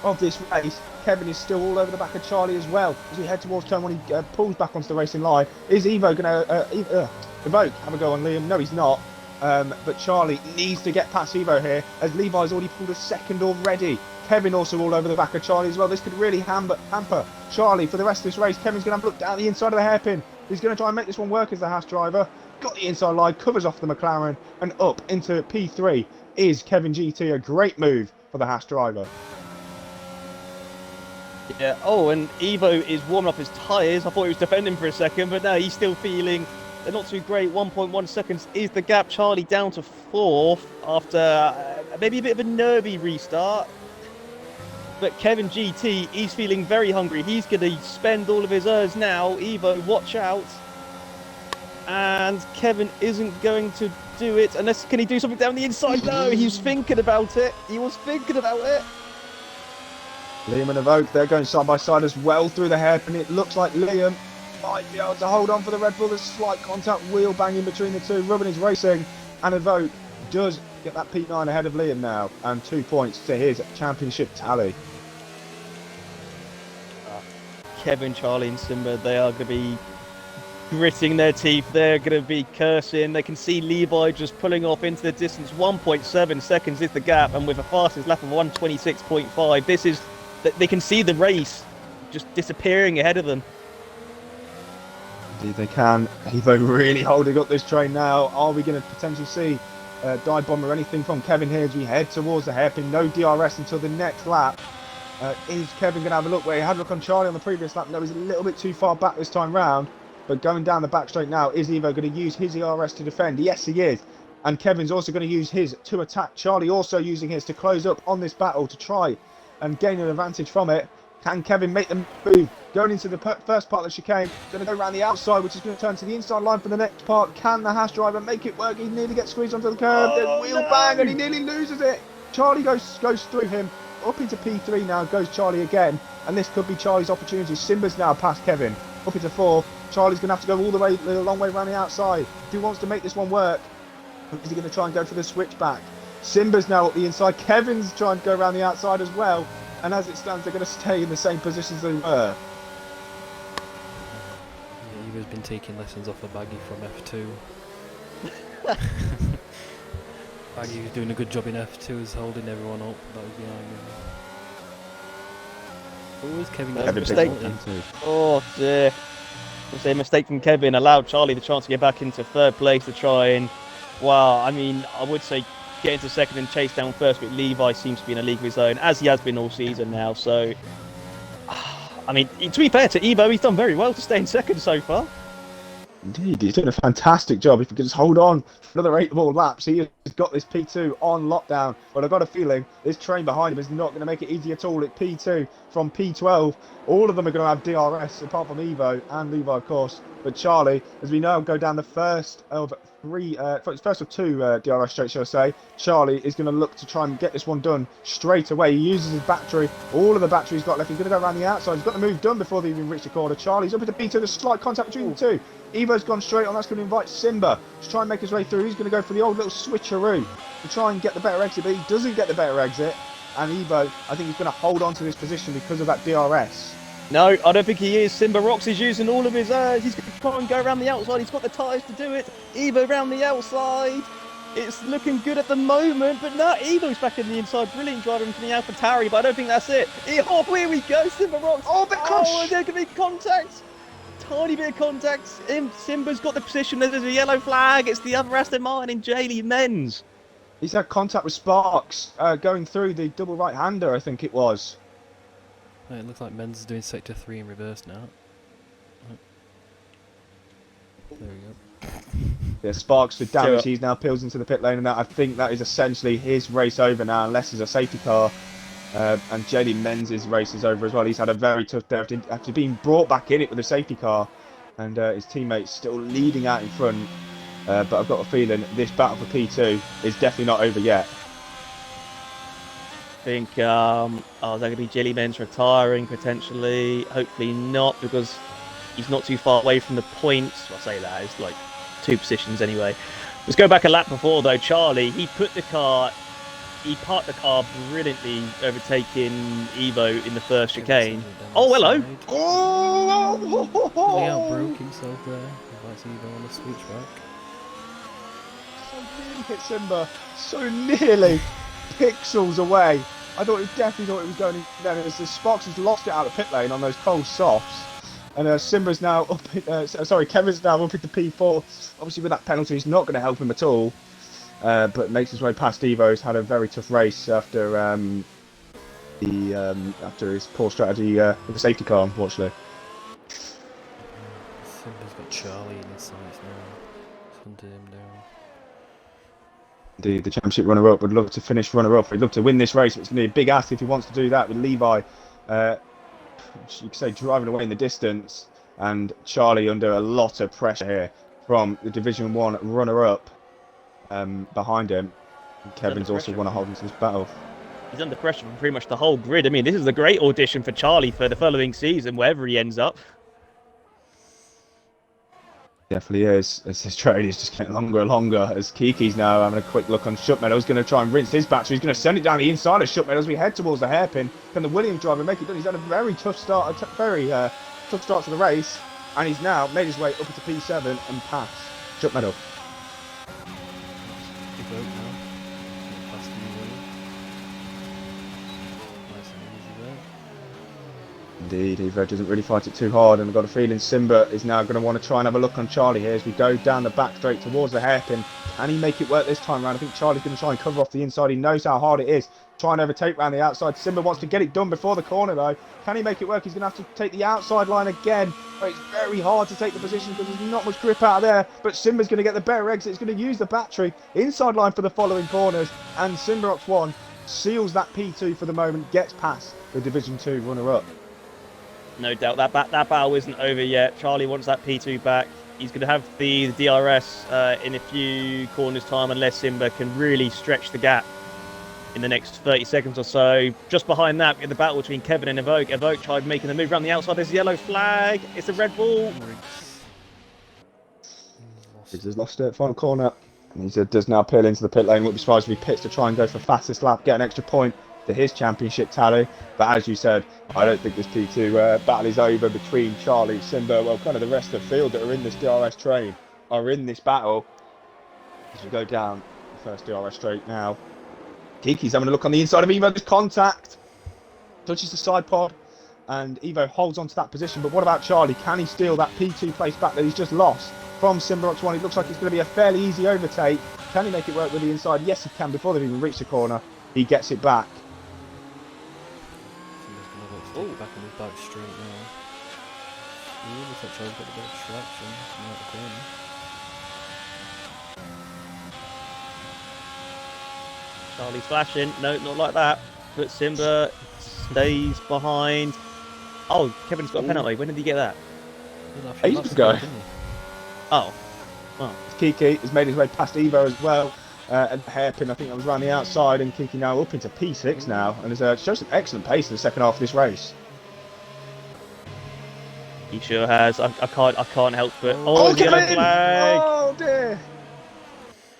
of this race. Kevin is still all over the back of Charlie as well as we head towards turn 1. He pulls back onto the racing line. Is Evo going to Evoke have a go on Liam? No, he's not. But Charlie needs to get past Evo here as Levi's already pulled a second already. Kevin also all over the back of Charlie as well. This could really hamper Charlie for the rest of this race. Kevin's going to have a look down the inside of the hairpin. He's going to try and make this one work as the Haas driver. Got the inside line, covers off the McLaren and up into P3 is Kevin GT. A great move for the Haas driver. Yeah. Oh, and Evo is warming up his tyres. I thought he was defending for a second, but no, he's still feeling they're not too great. 1.1 seconds is the gap. Charlie down to 4th after maybe a bit of a nervy restart. But Kevin GT, he's feeling very hungry. He's going to spend all of his errs now. Evo, watch out. And Kevin isn't going to do it unless, can he do something down the inside? No, he was thinking about it. He was thinking about it. Liam and Evoke, they're going side by side as well through the hairpin. It looks like Liam might be able to hold on for the Red Bull. There's slight contact, wheel banging between the two. Ruben is racing, and Evoke does get that P9 ahead of Liam now, and 2 points to his championship tally. Kevin, Charlie, and Simba, they are going to be gritting their teeth. They're going to be cursing. They can see Levi just pulling off into the distance. 1.7 seconds is the gap, and with a fastest lap of 1:26.5, this is. They can see the race just disappearing ahead of them. Indeed they can. Evo really holding up this train now. Are we going to potentially see dive bomb or anything from Kevin here as we head towards the hairpin? No DRS until the next lap. Is Kevin going to have a look where he had a look on Charlie on the previous lap? No, he's a little bit too far back this time round. But going down the back straight now, is Evo going to use his ERS to defend? Yes, he is. And Kevin's also going to use his to attack. Charlie also using his to close up on this battle to try and gain an advantage from it. Can Kevin make the move? Going into the first part of the chicane, going to go around the outside, which is going to turn to the inside line for the next part. Can the Haas driver make it work? He nearly gets squeezed onto the curb, then wheel bang, and he nearly loses it. Charlie goes through him, up into P3 now, goes Charlie again, and this could be Charlie's opportunity. Simba's now past Kevin, up into 4. Charlie's going to have to go all the way, a long way around the outside. If he wants to make this one work, is he going to try and go for the switchback? Simba's now at the inside. Kevin's trying to go around the outside as well. And as it stands, they're going to stay in the same positions they were. Yeah, Eva's been taking lessons off a Baggy from F2. Baggy was doing a good job in F2, is holding everyone up. That was behind him. Always Kevin. Mistake. Oh dear. It's a mistake from Kevin. Allowed Charlie the chance to get back into 3rd place to try and, well, I mean, I would say get into 2nd and chase down 1st, but Levi seems to be in a league of his own, as he has been all season now. So, I mean, to be fair to Evo, he's done very well to stay in 2nd so far. Indeed, he's doing a fantastic job. If he can just hold on for another 8 more laps, he has got this P2 on lockdown. But I've got a feeling this train behind him is not going to make it easy at all at P2 from P12. All of them are going to have DRS, apart from Evo and Levi, of course. But Charlie, as we now go down the first of 2 DRS straight, shall I say, Charlie is going to look to try and get this one done straight away. He uses his battery, all of the battery he's got left. He's going to go around the outside. He's got the move done before they even reach the corner. Charlie's up into P2. There's slight contact between the two. Evo's gone straight on. That's going to invite Simba to try and make his way through. He's going to go for the old little switcheroo to try and get the better exit, but he doesn't get the better exit. And Evo, I think he's going to hold on to this position because of that DRS. No, I don't think he is. Simba Rocks is using all of his he's going to try and go around the outside. He's got the tyres to do it. Evo around the outside. It's looking good at the moment, but no, Evo's back in the inside. Brilliant driving from the AlphaTauri, but I don't think that's it. Oh, here we go. Simba Rocks. Oh, bit crush. Oh, there could be contact. Tiny bit of contact. Simba's got the position. There's a yellow flag. It's the other Aston Martin in J-Lee Men's. He's had contact with Sparks going through the double right-hander, I think it was. It looks like Men's is doing sector 3 in reverse now. There we go. Yeah, Sparks with damage. So, He's now peels into the pit lane, and I think that is essentially his race over now, unless there's a safety car. And JD Menzies' race is over as well. He's had a very tough day after being brought back in it with a safety car, and his teammates still leading out in front. But I've got a feeling this battle for P2 is definitely not over yet. I think, is that going to be Jelly Men's retiring potentially? Hopefully not, because he's not too far away from the points. Well, I say that, it's like 2 positions anyway. Let's go back a lap before, though. Charlie, he parked the car brilliantly, overtaking Evo in the first chicane. Oh, hello! Oh! He outbroke himself there. Invites Evo on the switchback. So nearly hit Simba. So nearly. Pixels away. I definitely thought it was going in. Then as the Sparks has lost it out of pit lane on those cold softs. And Simba's now up. Kevin's now up into P4. Obviously, with that penalty, he's not going to help him at all. But makes his way past Evo. He's had a very tough race after after his poor strategy with the safety car, unfortunately. Simba's got Charlie in his sights now. He's hunted him down. The championship runner-up would love to finish runner-up. He'd love to win this race. It's going to be a big ask if he wants to do that with Levi. You could say driving away in the distance, and Charlie under a lot of pressure here from the Division 1 runner-up behind him. Kevin's also want to hold into this battle. He's under pressure from pretty much the whole grid. I mean, this is a great audition for Charlie for the following season, wherever he ends up. Definitely is. As his trade is just getting longer and longer. As Kiki's now having a quick look on Shut Meadows, going to try and rinse his battery. He's going to send it down the inside of Shut Meadows. We head towards the hairpin. Can the Williams driver make it done? He's had a very tough start, tough start to the race, and he's now made his way up into P7 and past Shut Meadow. Good vote now. Past Evo. Nice and easy there. Indeed, Evo doesn't really fight it too hard, and I've got a feeling Simba is now going to want to try and have a look on Charlie here as we go down the back straight towards the hairpin. Can he make it work this time around? I think Charlie's going to try and cover off the inside. He knows how hard it is. Trying to overtake around the outside. Simba wants to get it done before the corner though. Can he make it work? He's going to have to take the outside line again. But it's very hard to take the position because there's not much grip out of there. But Simba's going to get the better exit. He's going to use the battery. Inside line for the following corners. And SimbaRox1 seals that P2 for the moment. Gets past the Division 2 runner-up. No doubt that battle isn't over yet. Charlie wants that P2 back. He's going to have the DRS in a few corners' time unless Simba can really stretch the gap in the next 30 seconds or so. Just behind that, in the battle between Kevin and Evoke. Evoke tried making the move around the outside. There's a yellow flag. It's a Red Bull. He's just lost it. Final corner. And he does now peel into the pit lane. Wouldn't be surprised if he pits to try and go for fastest lap, get an extra point to his championship tally. But as you said, I don't think this P2 battle is over between Charlie, Simba, well, kind of the rest of the field that are in this DRS train are in this battle. As we go down the first DRS straight now. Kiki's having a look on the inside of Evo. There's contact. Touches the side pod. And Evo holds on to that position. But what about Charlie? Can he steal that P2 place back that he's just lost from SimbaRox1? It looks like it's going to be a fairly easy overtake. Can he make it work with the inside? Yes, he can. Before they've even reached the corner, he gets it back. Back on his back straight now. Ooh, looks like Charlie's got a bit of traction out the corner. Charlie's flashing. No, not like that. But Simba stays behind. Oh, Kevin's got a penalty. When did he get that? Ages ago. Oh. Well. Kiki has made his way past Evo as well. And the hairpin, I think that was around the outside, and Kiki now up into P6 now, and has shows some excellent pace in the second half of this race. He sure has. I can't help but. Oh, yellow flag! Oh dear!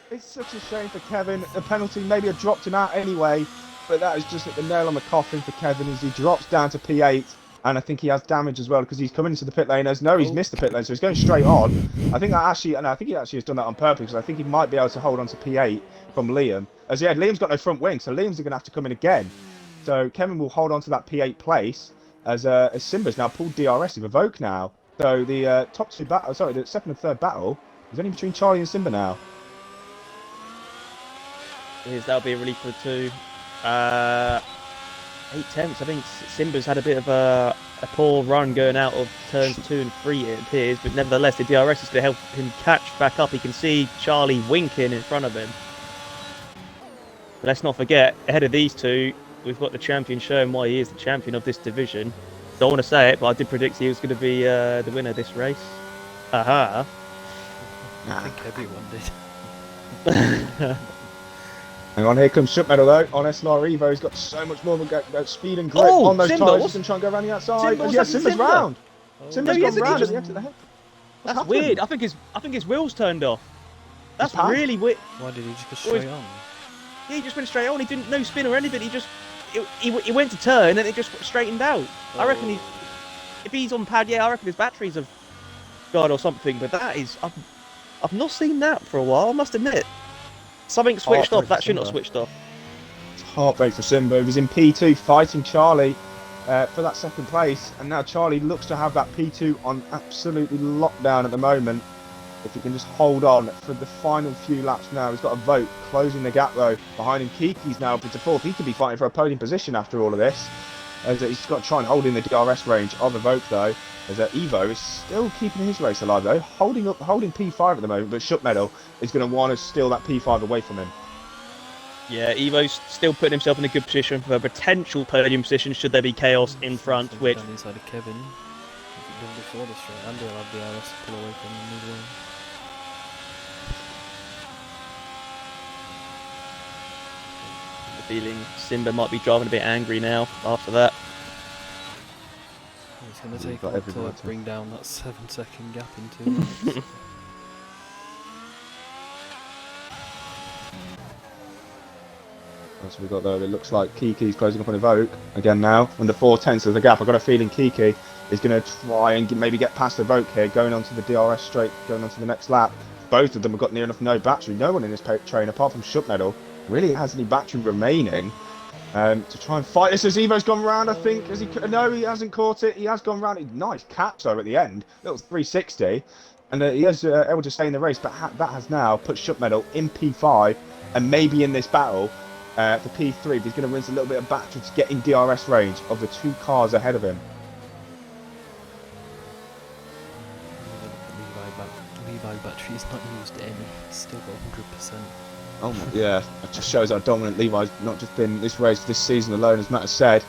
It's such a shame for Kevin. The penalty maybe have dropped him out anyway, but that is just hit the nail on the coffin for Kevin as he drops down to P8. And I think he has damage as well because he's coming into the pit lane. He's missed the pit lane, so he's going straight on. I think he actually has done that on purpose because I think he might be able to hold on to P8 from Liam. Liam's got no front wing, so Liam's going to have to come in again. So Kevin will hold on to that P8 place as Simba's now pulled DRS with Evoke now. So the top two battle, the second and third battle is only between Charlie and Simba now. That'll be a relief for the two. 8/10. I think Simba's had a bit of a poor run going out of turns 2 and 3, it appears, but nevertheless, the DRS is going to help him catch back up. He can see Charlie winking in front of him. But let's not forget, ahead of these two, we've got the champion showing why he is the champion of this division. Don't want to say it, but I did predict he was going to be the winner of this race. Aha. I think everyone did. Hang on, here comes Shut Metal though. On SLR Evo, he's got so much more of a speed and grip Oh, on those Simba, tyres. what's- He's going to try and go around the outside. Simba, what's Yeah, happened to Simba's Simba? round. Oh. Simba's No, he gone hasn't, he round just- at the exit of the head. What's That's happened? weird. I think his wheels turned off. That's pad? really weird. Why did he just go Always- straight on? Yeah, he just went straight on. He didn't no spin or anything. He went to turn and it just straightened out. I reckon Oh. if he's on pad, yeah, I reckon his batteries have gone or something. But that is, I've not seen that for a while. I must admit, something switched Heartbreak off. That for shouldn't have Simba. switched off. Heartbreak for Simba. He was in P2 fighting Charlie for that second place, and now Charlie looks to have that P2 on absolutely lockdown at the moment. If he can just hold on for the final few laps now. He's got a vote closing the gap though. Behind him, Kiki's now up into fourth. He could be fighting for a podium position after all of this. As he's got to try and hold in the DRS range of Evoke though. As Evo is still keeping his race alive though, holding P5 at the moment, but Shook Medal is going to want to steal that P5 away from him. Yeah, Evo's still putting himself in a good position for a potential podium position should there be chaos in front, which Down inside of Kevin. Done before this straight, and he'll have the RS to pull away from him as well. the feeling Simba might be driving a bit angry now after that. It's going to You've take got a lot every to right to. bring down that 7-second gap in 2 laps. That's what we got though. It looks like Kiki's closing up on Evoke again now. Under 4/10 of the gap. I've got a feeling Kiki is going to try and maybe get past Evoke here, going onto the DRS straight, going onto the next lap. Both of them have got near enough no battery. No one in this train, apart from Shook Medal, really has any battery remaining to try and fight this. As Evo's gone round, I think. No, he hasn't caught it. He has gone round. Nice caps though at the end. Little 360. And he is able to stay in the race, but that has now put Shook Medal in P5 and maybe in this battle for P3. But he's going to rinse a little bit of battery to get in DRS range of the 2 cars ahead of him. Levi battery is not used any. He's still got 100%. Oh my, yeah, it just shows how dominant Levi's not just been this race, this season alone, as Matt has said.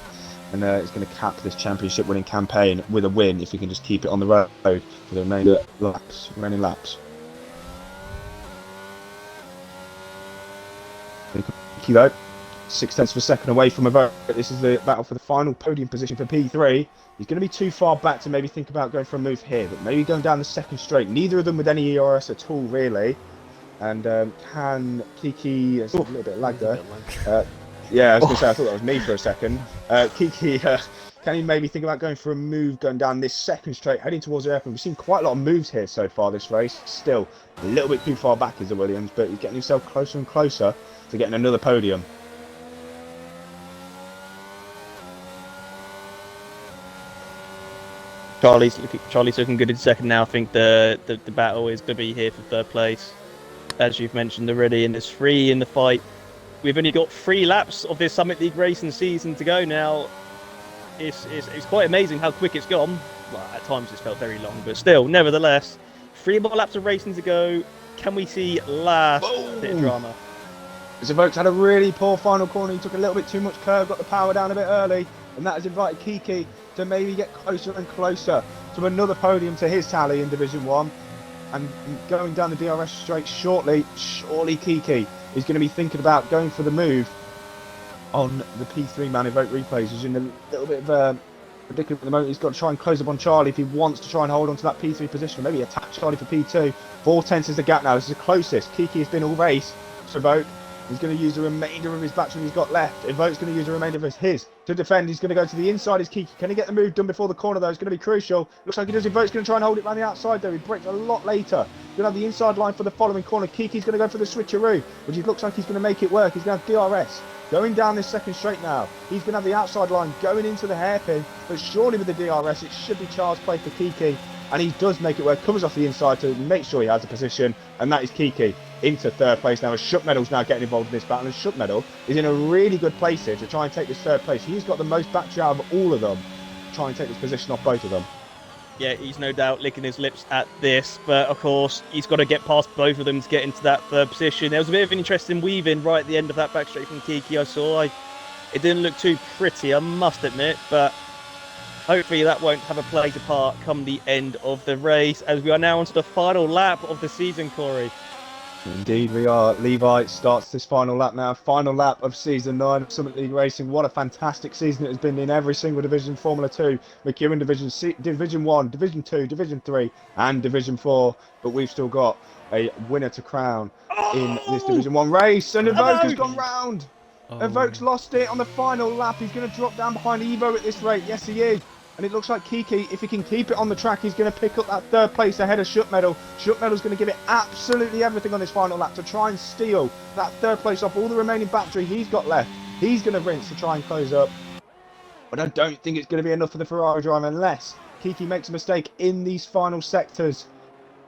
And he's going to cap this championship winning campaign with a win if he can just keep it on the road for the remaining laps. Kilo, 0.6 of a second away from a vote. This is the battle for the final podium position for P3. He's going to be too far back to maybe think about going for a move here, but maybe going down the second straight. Neither of them with any ERS at all, really. And can Kiki... There's a little bit of lag there. Yeah, I was going to say, I thought that was me for a second. Kiki, can he maybe think about going for a move, going down this second straight, heading towards the airport? We've seen quite a lot of moves here so far this race. Still, a little bit too far back is the Williams, but he's getting himself closer and closer to getting another podium. Charlie's looking good in second now. I think the battle is going to be here for third place, as you've mentioned already. And there's 3 in the fight. We've only got 3 laps of this Summit League racing season to go now. It's quite amazing how quick it's gone. Well, at times it's felt very long, but still, nevertheless, 3 more laps of racing to go. Can we see last bit of drama? Evoke's had a really poor final corner. He took a little bit too much curve, got the power down a bit early, and that has invited Kiki to maybe get closer and closer to another podium to his tally in Division 1. And going down the DRS straight shortly, surely Kiki is going to be thinking about going for the move on the P3 man. Evoke replays. He's in a little bit of a predicament at the moment. He's got to try and close up on Charlie if he wants to try and hold on to that P3 position. Maybe attack Charlie for P2. 4/10 is the gap now. This is the closest Kiki has been all race to Evoke. He's going to use the remainder of his battery he's got left. Evoke's going to use the remainder of his to defend. He's going to go to the inside. Is Kiki. Can he get the move done before the corner though? It's going to be crucial. Looks like he does. Evoke's going to try and hold it around the outside though. He breaks a lot later. He's going to have the inside line for the following corner. Kiki's going to go for the switcheroo, which looks like he's going to make it work. He's going to have DRS. Going down this second straight now. He's going to have the outside line going into the hairpin, but surely with the DRS it should be child's play for Kiki and he does make it work. Covers off the inside to make sure he has a position, and that is Kiki into third place now. As Shutmetal's now getting involved in this battle, and Shutmetal is in a really good place here to try and take this third place. He's got the most battery out of all of them. Try and take this position off both of them. Yeah, he's no doubt licking his lips at this, but of course he's got to get past both of them to get into that third position. There was a bit of an interesting weave-in right at the end of that back straight from Kiki I saw. It didn't look too pretty, I must admit, but hopefully that won't have a plague apart come the end of the race, as we are now onto the final lap of the season, Corey. Indeed we are. Levi starts this final lap now. Final lap of Season 9 of Summit League Racing. What a fantastic season it has been in every single division. Formula 2, McEwen Division, Division 1, Division 2, Division 3 and Division 4. But we've still got a winner to crown in this Division 1 race. And Evoke has gone round. Evoke's lost it on the final lap. He's going to drop down behind Evo at this rate. Yes, he is. And it looks like Kiki, if he can keep it on the track, he's going to pick up that third place ahead of Shutmetal. Shutmetal's going to give it absolutely everything on this final lap to try and steal that third place off all the remaining battery he's got left. He's going to rinse to try and close up. But I don't think it's going to be enough for the Ferrari driver unless Kiki makes a mistake in these final sectors.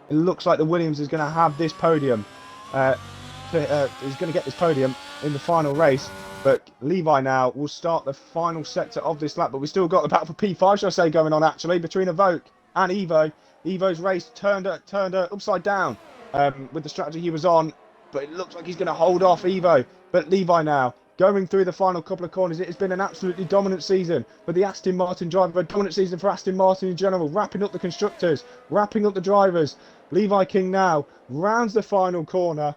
It looks like the Williams is going to have this podium. He's going to get this podium in the final race. But Levi now will start the final sector of this lap. But we've still got the battle for P5, shall I say, going on actually, between Evoke and Evo. Evo's race turned upside down with the strategy he was on. But it looks like he's going to hold off Evo. But Levi now going through the final couple of corners. It has been an absolutely dominant season for the Aston Martin driver. A dominant season for Aston Martin in general. Wrapping up the constructors, wrapping up the drivers. Levi King now rounds the final corner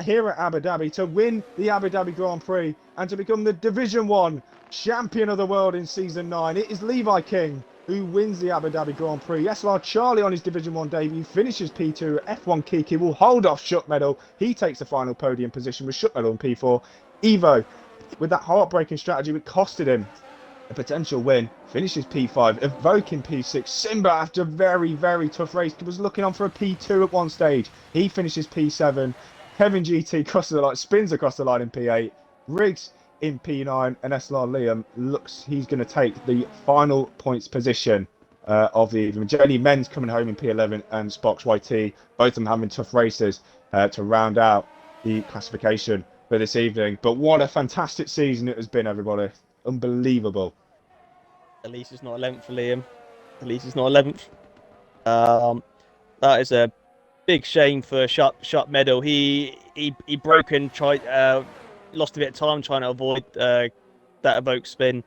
here at Abu Dhabi to win the Abu Dhabi Grand Prix and to become the Division 1 champion of the world in Season 9. It is Levi King who wins the Abu Dhabi Grand Prix. SLR Charlie on his Division 1 debut finishes P2. F1 Kiki will hold off Shutmetal. He takes the final podium position with Shutmetal in P4. Evo, with that heartbreaking strategy, which costed him a potential win, finishes P5. Evoke in P6. Simba, after a very, very tough race, was looking on for a P2 at one stage. He finishes P7. Kevin GT crosses the line, spins across the line in P8. Riggs in P9, and SLR Liam looks he's going to take the final points position of the evening. Jenny Men's coming home in P11, and Spox YT, both of them having tough races to round out the classification for this evening. But what a fantastic season it has been, everybody. Unbelievable. At least it's not 11th for Liam. At least it's not 11th. That is a big shame for Shut Meadow. He broke and tried, lost a bit of time trying to avoid that Evoke spin,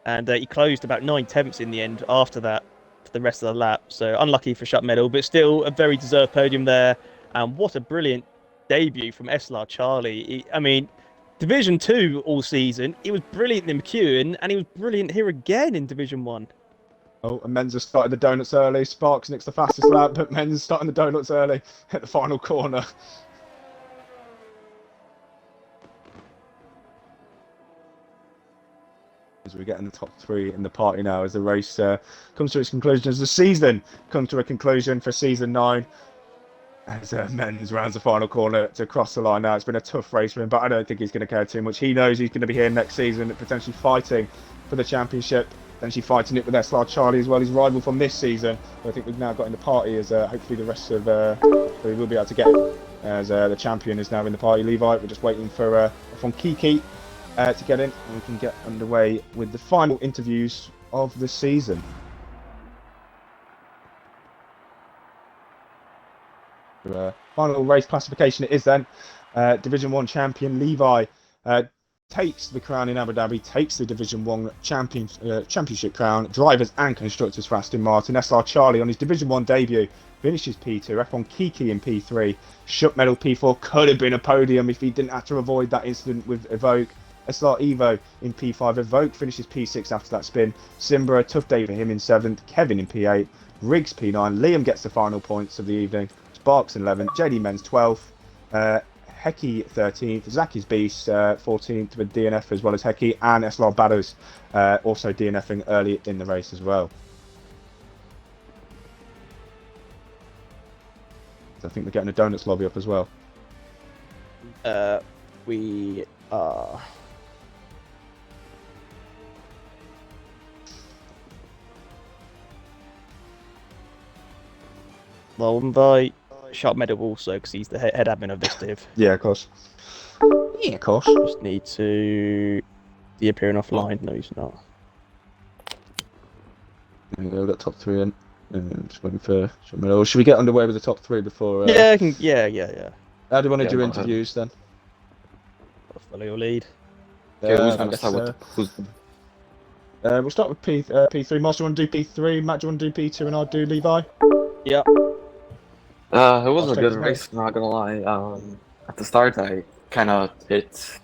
and he closed about 9/10 in the end after that for the rest of the lap. So unlucky for Shut Meadow, but still a very deserved podium there. And what a brilliant debut from SLR Charlie. I mean, Division 2 all season, he was brilliant in McEwen, and he was brilliant here again in Division 1. Oh, and Men's has started the donuts early. Sparks nick's the fastest lap, but Men's starting the donuts early at the final corner. As we get in the top three in the party now, as the race comes to its conclusion, as the season comes to a conclusion for Season 9. As Men's rounds the final corner to cross the line now. It's been a tough race for him, but I don't think he's going to care too much. He knows he's going to be here next season, potentially fighting for the championship. Potentially fighting it with SLR Charlie as well, his rival from this season. I think we've now got in the party as hopefully the rest of we will be able to get as the champion is now in the party. Levi, we're just waiting for from Kiki to get in, and we can get underway with the final interviews of the season. Final race classification it is then. Division 1 champion Levi takes the crown in Abu Dhabi, takes the Division 1 championship crown, drivers and constructors for Aston Martin. SLR Charlie on his Division 1 debut finishes P2, F1 Kiki in P3, Shutmetal P4, could have been a podium if he didn't have to avoid that incident with Evoke. SLR Evo in P5, Evoke finishes P6 after that spin, Simba, a tough day for him in 7th, Kevin in P8, Riggs P9, Liam gets the final points of the evening, Sparks in 11th, JD Men's 12th, Hecky 13th, Zaki's Beast 14th with DNF as well as Hecky, and SLR Batters also DNFing early in the race as well. So I think we're getting a donuts lobby up as well. We are. Well, invite Sharp Meadow also because he's the head admin of this div. Yeah, of course. Yeah, of course. Just need to. The appearing offline. No, he's not. There we go, got top 3 in. Just waiting for or should we get underway with the top 3 before? Yeah, yeah. How do you want to Yeah, do go interviews then? I'll follow your lead. Okay, who's I gonna guess, start with who's we'll start with P3. Master, you want to do P3? Matt, do you want to do P2 and I'll do Levi? Yeah. It was I'll a take good the race, not gonna lie. At the start I kinda hit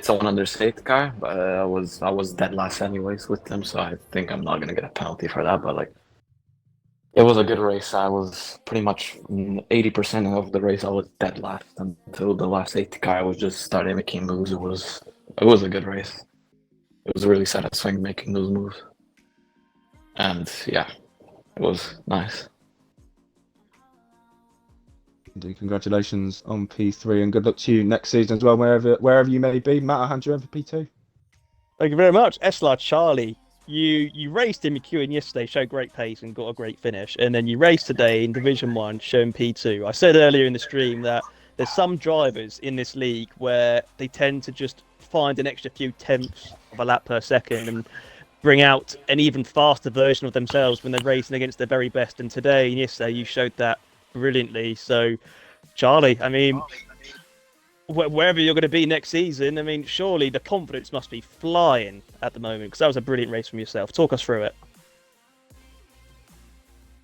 someone under safety car, but I was dead last anyways with them, so I think I'm not gonna get a penalty for that, but like it was a good race. I was pretty much 80% of the race I was dead last until the last safety car. I was just starting making moves. It was a good race. It was really satisfying making those moves. And yeah, it was nice. Indeed, congratulations on P3 and good luck to you next season as well, wherever you may be. Matt, I'll hand you over for P2. Thank you very much, SLR Charlie. You raced in McEwen yesterday, showed great pace and got a great finish, and then you raced today in Division 1, showing P2. I said earlier in the stream that there's some drivers in this league where they tend to just find an extra few tenths of a lap per second and bring out an even faster version of themselves when they're racing against their very best. And today and yesterday, you showed that brilliantly. So, Charlie, I mean, wherever you're going to be next season, I mean, surely the confidence must be flying at the moment because that was a brilliant race from yourself. Talk us through it.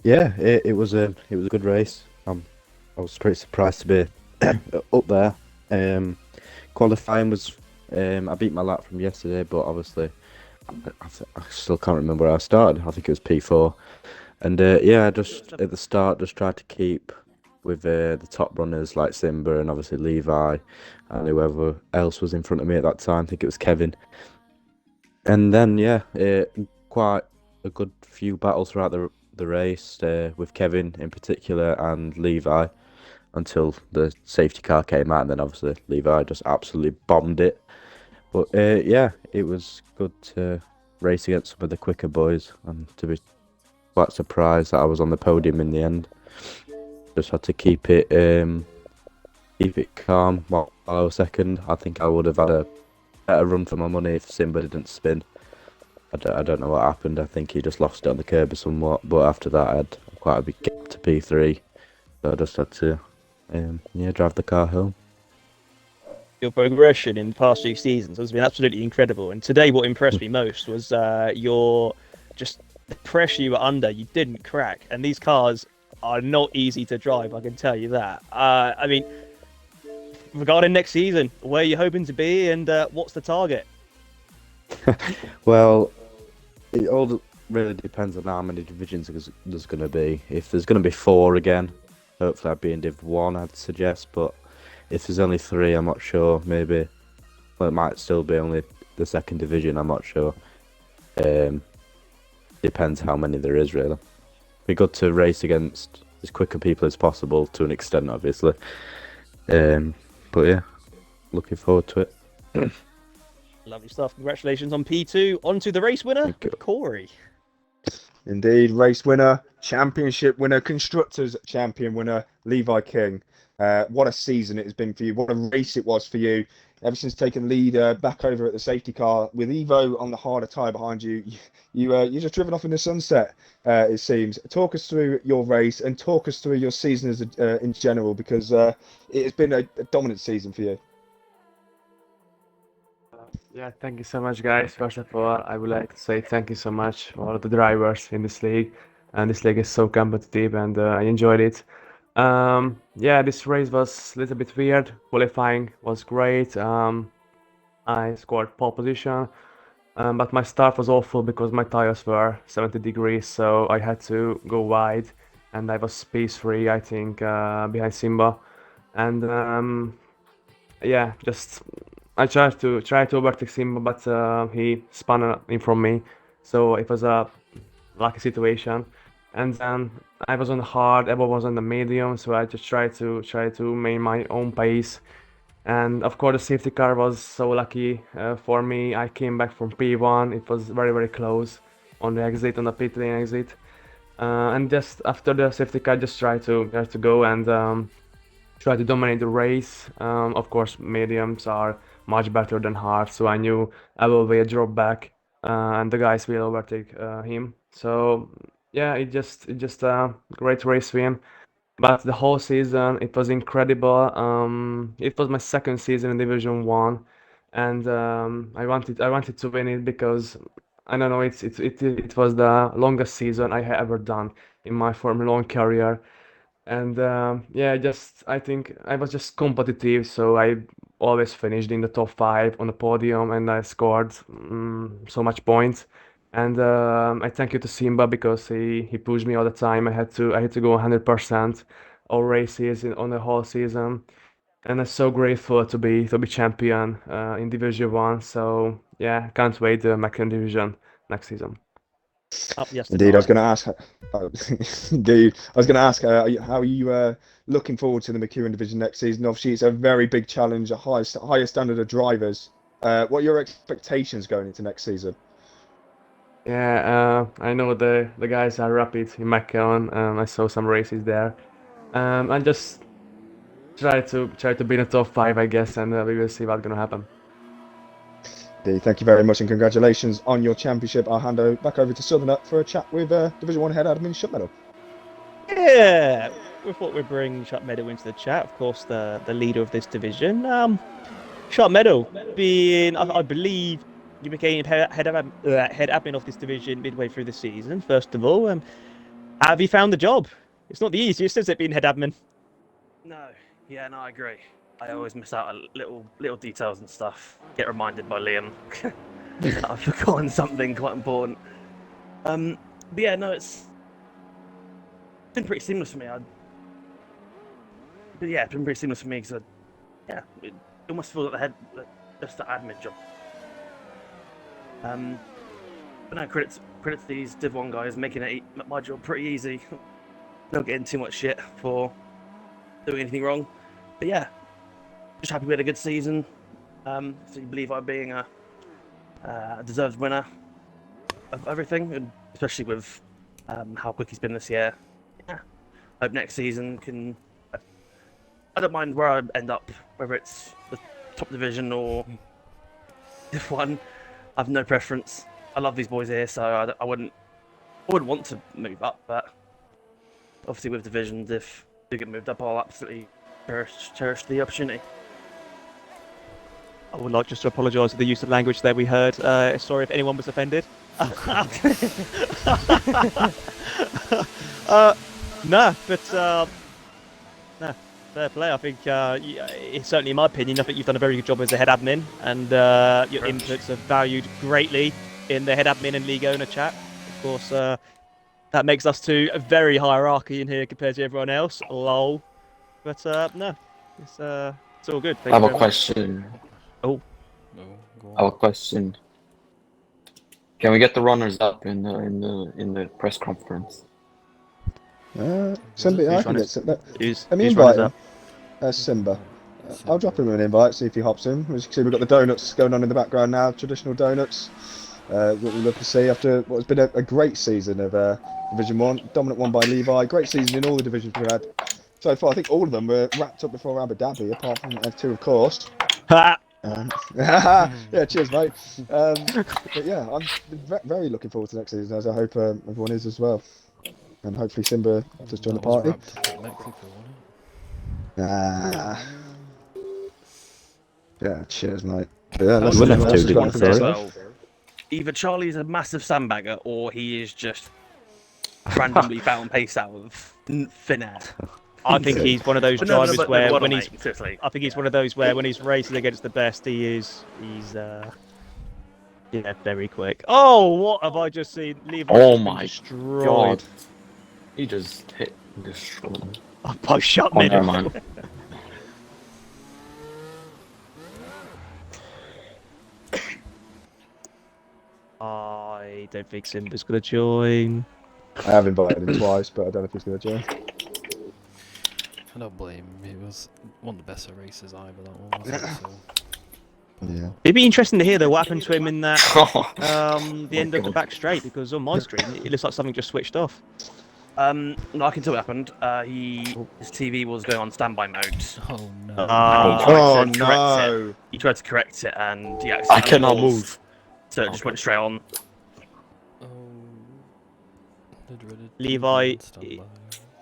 Yeah, it was a good race. I was pretty surprised to be up there. Qualifying was I beat my lap from yesterday, but obviously I still can't remember where I started. I think it was P4, and yeah, I just at the start just tried to keep with the top runners like Simba and obviously Levi and whoever else was in front of me at that time. I think it was Kevin. And then yeah, quite a good few battles throughout the race with Kevin in particular and Levi until the safety car came out, and then obviously Levi just absolutely bombed it. But yeah, it was good to race against some of the quicker boys and to be quite surprised that I was on the podium in the end. Just had to keep it calm while I was second. I think I would have had a better run for my money if Simba didn't spin. I don't know what happened. I think he just lost it on the curb somewhat. But after that, I had quite a big gap to P3. So I just had to drive the car home. Your progression in the past few seasons has been absolutely incredible. And today, what impressed me most was your just the pressure you were under. You didn't crack. And these cars are not easy to drive, I can tell you that. I mean, regarding next season, where are you hoping to be and what's the target? Well, it all really depends on how many divisions there's going to be. If there's going to be 4 again, hopefully I'd be in Div 1, I'd suggest. But if there's only 3, I'm not sure. Maybe, well, it might still be only the 2nd division, I'm not sure. Depends how many there is, really. Be good to race against as quicker people as possible to an extent, obviously. But yeah, looking forward to it. Lovely stuff. Congratulations on P2. On to the race winner, Corey. Indeed, race winner, championship winner, constructors champion winner, Levi King. What a season it has been for you. What a race it was for you. Ever since taking lead back over at the safety car with Evo on the harder tyre behind you, you're just driven off in the sunset, it seems. Talk us through your race and talk us through your season as in general, because it has been a dominant season for you. Yeah, thank you so much, guys. First of all, I would like to say thank you so much for all the drivers in this league. And this league is so competitive, and I enjoyed it. Yeah, this race was a little bit weird. Qualifying was great. I scored pole position, but my start was awful because my tires were 70 degrees, so I had to go wide, and I was P3, I think, behind Simba. And yeah, just I tried to overtake Simba, but he spun in from me, so it was a lucky situation. And then I was on hard, Evo was on the medium, so I just tried to make my own pace. And of course, the safety car was so lucky for me. I came back from P1. It was very close on the exit, on the pit lane exit. And just after the safety car, just try to go and try to dominate the race. Of course, mediums are much better than hards, so I knew I will be a drop back, and the guys will overtake him. So yeah, it just a great race win. But the whole season, it was incredible. It was my second season in Division One, and I wanted to win it because I don't know, it was the longest season I had ever done in my Formula One career. And yeah, just I think I was just competitive, so I always finished in the top five on the podium, and I scored so much points. And I thank you to Simba because he pushed me all the time. I had to go 100% all races on the whole season, and I'm so grateful to be champion in Division One. So yeah, can't wait the McLaren Division next season. Up Indeed, I was yesterday. going to ask. Indeed, I was going to ask how are you looking forward to the McEwen division next season? Obviously, it's a very big challenge, a higher standard of drivers. What are your expectations going into next season? Yeah, I know the guys are rapid in McLaren. I saw some races there. And just try to be in the top five, I guess, and we will see what's gonna happen. Indeed, thank you very much, and congratulations on your championship. I'll hand back over to Southern Up for a chat with Division One head admin Shut Medal. Yeah, we thought we'd bring Sharp Meadow into the chat. Of course, the leader of this division. Sharp Meadow, being I believe you became head admin of this division midway through the season. First of all, how have you found the job? It's not the easiest, is it, being head admin? No, yeah, no, I agree. I always miss out on little details and stuff. Get reminded by Liam that I've forgotten something quite important. But yeah, no, it's been pretty seamless for me. But yeah, it's been pretty seamless for me because yeah, it almost feels like just the admin job. But no, credits to these Div 1 guys making my job pretty easy. Not getting too much shit for doing anything wrong. But yeah, just happy we had a good season. So you believe I'm being a deserved winner of everything, and especially with how quick he's been this year. Yeah, hope next season can. I don't mind where I end up, whether it's the top division or Div 1. I've no preference. I love these boys here, so I wouldn't want to move up, but obviously with divisions, if do get moved up, I'll absolutely cherish the opportunity. I would like just to apologise for the use of language there we heard. Sorry if anyone was offended. No, but no, fair play. I think it's certainly in my opinion. I think you've done a very good job as a head admin, and your inputs are valued greatly in the head admin and league owner chat. Of course, that makes us to a very hierarchy in here compared to everyone else. Lol. But no, it's all good. I have a question. No, go I have on. a question. Can we get the runners up in the press conference? Simba, I Who's can runners? get Simba. Who's Let me runners invite him. Simba. I'll drop him an invite, see if he hops in. As you can see, we've got the donuts going on in the background now, traditional donuts. What we love to see after what has been a great season of Division 1, dominant one by Levi. Great season in all the divisions we've had so far. I think all of them were wrapped up before Abu Dhabi, apart from F2, of course. Yeah, cheers, mate. But yeah, I'm very looking forward to next season, as I hope everyone is as well. And hopefully Simba just join the That was party. wrapped up in Mexico, wasn't Yeah, cheers, mate. But yeah, You wouldn't have to, did you, sorry? Well, either Charlie's a massive sandbagger or he is just randomly found pace out of thin air. I think he's one of those But no, drivers but where what when am he's I? Seriously. I think he's one of those where when he's racing against the best, he's yeah, very quick. Oh, what have I just seen? Levi Oh has been my destroyed. God! He just hit this one. By Shut Oh, never Meadow. mind. I don't think Simba's gonna join. I have invited him twice, but I don't know if he's going to join. I don't blame him. It was one of the best races either, that one, wasn't it? So, Yeah. It'd be interesting to hear though what happened to him in that Oh the end of the God. back straight, because on my screen it looks like something just switched off. No, I can tell what happened. His TV was going on standby mode. Oh no. Oh He tried to correct it. no! He tried to correct it, and he I accidentally cannot paused, move. so it just went straight on. Oh, the dreaded Levi TV standby.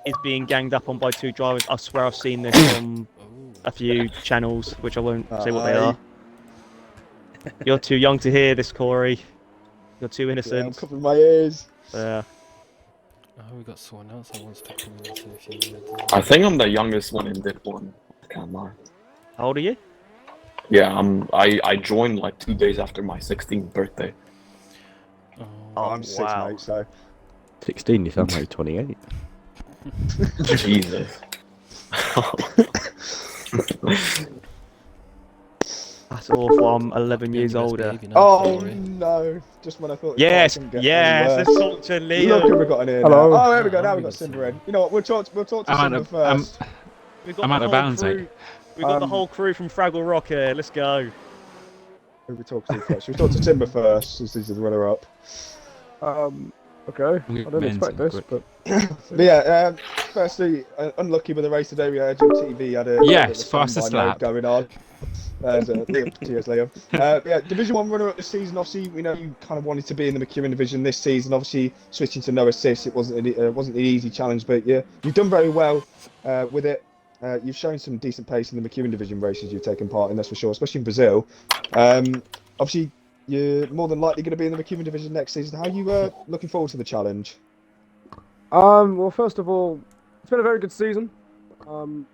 is being ganged up on by 2 drivers. I swear I've seen this on Oh. a few channels, which I won't say what they Aye. are. You're too young to hear this, Corey. You're too Yeah, I'm innocent. covering my ears. Yeah. Oh, we got someone else that wants to come in and see if you I think I'm the youngest one in Div 1. I can't lie. How old are you? Yeah, I joined like 2 days after my 16th birthday. Oh, I'm 6, wow. mate, so. 16, you sound like 28. Jesus. That's awful. I'm 11 years Youngest older. baby now, Oh Corey. no! Just when I thought. Yes, it couldn't get yes. any Let's worse. talk to Look who Liam. we've got in here Hello. now. Oh, there we go. Oh, Now I'm we've got gonna Simba say- in. You know what? We'll talk to I'm Simba out of- first. We've got I'm the out of whole bounds, crew. mate. We've got the Um, whole crew from Fraggle Rock here. Let's go. Who we talk to first? We'll talk to Simba first, since he's the runner-up. Okay. We I didn't men's expect this, quick. but But yeah, unlucky with the race today. We heard your TV had a Yes, bit of a fastest standby mode lap. going on. Liam, cheers, Liam. Yeah, Division 1 runner-up this season. Obviously, we know you kind of wanted to be in the McEwen division this season. Obviously, switching to no assists, it wasn't an easy challenge, but yeah, you've done very well with it. You've shown some decent pace in the McEwen division races you've taken part in, that's for sure, especially in Brazil. Obviously, you're more than likely going to be in the McEwen division next season. How are you looking forward to the challenge? well, first of all, it's been a very good season.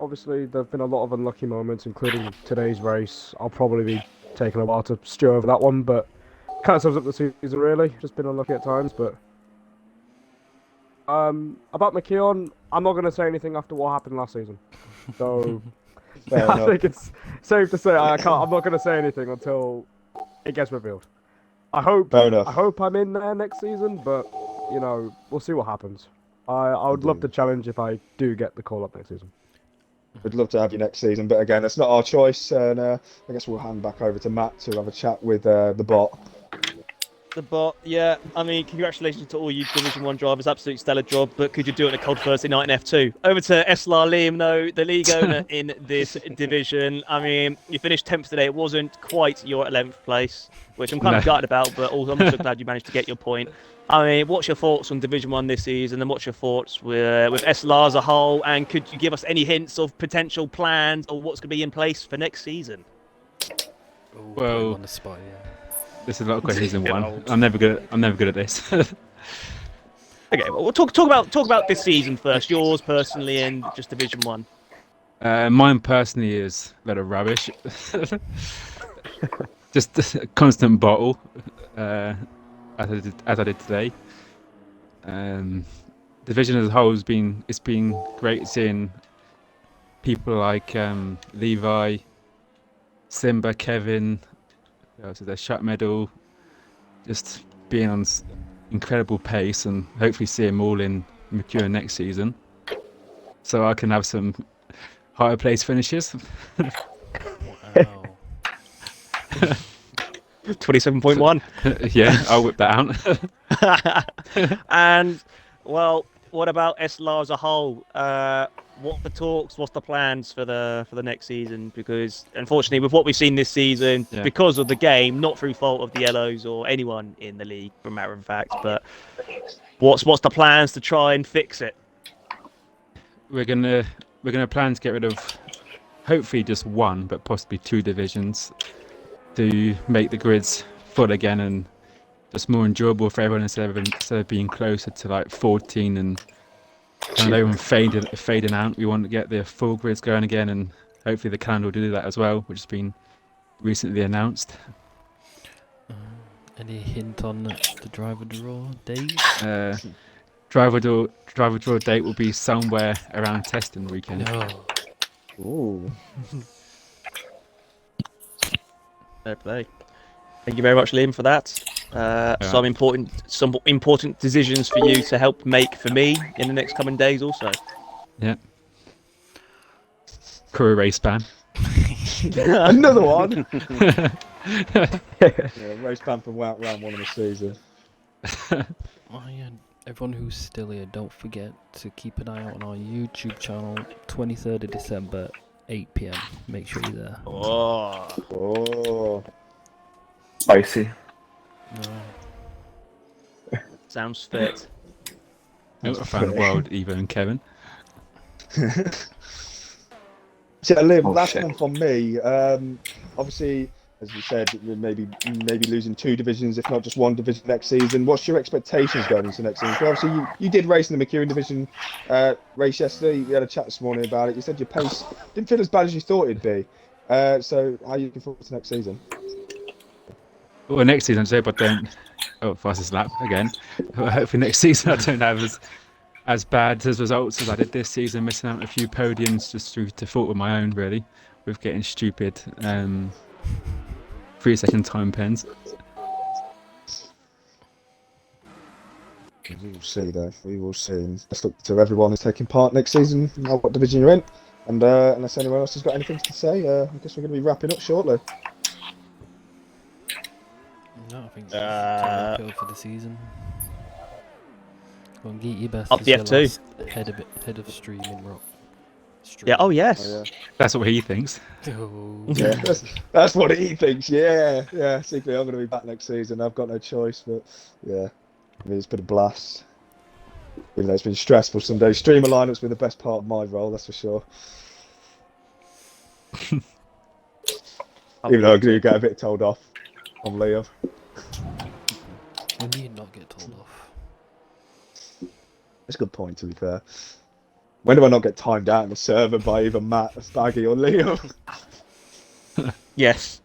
Obviously, there've been a lot of unlucky moments, including today's race. I'll probably be taking a while to stew over that one, but kind of sums up the season really. Just been unlucky at times, but about McKeown, I'm not going to say anything after what happened last season. So Fair I enough. think it's safe to say I'm not going to say anything until it gets revealed. I hope Fair enough. I'm in there next season, but you know, we'll see what happens. I would love the challenge if I do get the call up next season. We'd love to have you next season, but again, that's not our choice. And I guess we'll hand back over to Matt to have a chat with the bot. The bot, yeah. I mean, congratulations to all you Division 1 drivers. Absolute stellar job. But could you do it in a cold Thursday night in F2? Over to SLR Liam, though, the league owner in this division. I mean, you finished 10th today. It wasn't quite your 11th place, which I'm kind of No. gutted about, but also I'm also glad you managed to get your point. I mean, what's your thoughts on Division 1 this season, and what's your thoughts with SLR as a whole? And could you give us any hints of potential plans or what's going to be in place for next season? Oh, put him Well- on the spot, yeah. There's a lot of questions in Get one. old. I'm never good at this. Okay, well, we'll talk about this season first. Yours personally, and just Division 1. Mine personally is a lot of rubbish. Just a constant bottle, as I did today. Division as a whole it's been great seeing people like Levi, Simba, Kevin, who else is there, Shut Medal, just being on incredible pace, and hopefully see them all in McEwen next season, so I can have some higher place finishes. Wow. 27.1. Yeah, I'll whip that out. And, well, what about SLR as a whole? What the talks? What's the plans for the next season? Because unfortunately, with what we've seen this season, Yeah. because of the game, not through fault of the Yellows or anyone in the league, for a matter of fact, but what's the plans to try and fix it? We're gonna plan to get rid of hopefully just one, but possibly two divisions, to make the grids full again and just more enjoyable for everyone instead of being closer to like 14 and kind of everyone fading out. We want to get the full grids going again, and hopefully the calendar will do that as well, which has been recently announced. Any hint on the driver draw date? Driver draw date will be somewhere around testing weekend. No. Ooh. Fair play. Thank you very much, Liam, for that. Some important decisions for you to help make for me in the next coming days, also. Yeah. Career race ban. Another one. Yeah, race ban from round 1 of the season. Oh, yeah. Everyone who's still here, don't forget to keep an eye out on our YouTube channel. 23rd of December, 8 p.m. Make sure you're there. Oh. Oh. Spicy. No. Sounds fit. Not a fan of Wild, Evo and Kevin. So, Liam, Oh, last shit. one from me. Obviously, as you said, maybe losing 2 divisions, if not just 1 division next season. What's your expectations going into next season? So obviously, you did race in the McEwen division race yesterday. We had a chat this morning about it. You said your pace didn't feel as bad as you thought it'd be. So how are you looking forward to next season? Well, next season, I hope I don't. Oh, fastest lap again. Hopefully, next season I don't have as bad as results as I did this season, missing out on a few podiums just through to fault of my own, really, with getting stupid 3-second time pens. We will see, though. We will see. And let's look to everyone who's taking part next season. Know what division you're in. And unless anyone else has got anything to say, I guess we're going to be wrapping up shortly. No, I think it's build for the season. Go and get your best. Up the This is F2. your last head of streaming rock. Yeah. Oh yes. That's what he thinks. Oh. Yeah, that's what he thinks. Yeah. Secretly, I'm going to be back next season. I've got no choice, but yeah, I mean, it's been a blast. Even though it's been stressful some days. Streamer lineup's been the best part of my role, that's for sure. Even though I do get a bit told off on Liam. When do you not get told off? That's a good point, to be fair. When do I not get timed out in the server by either Matt, Staggy, or Liam? Yes.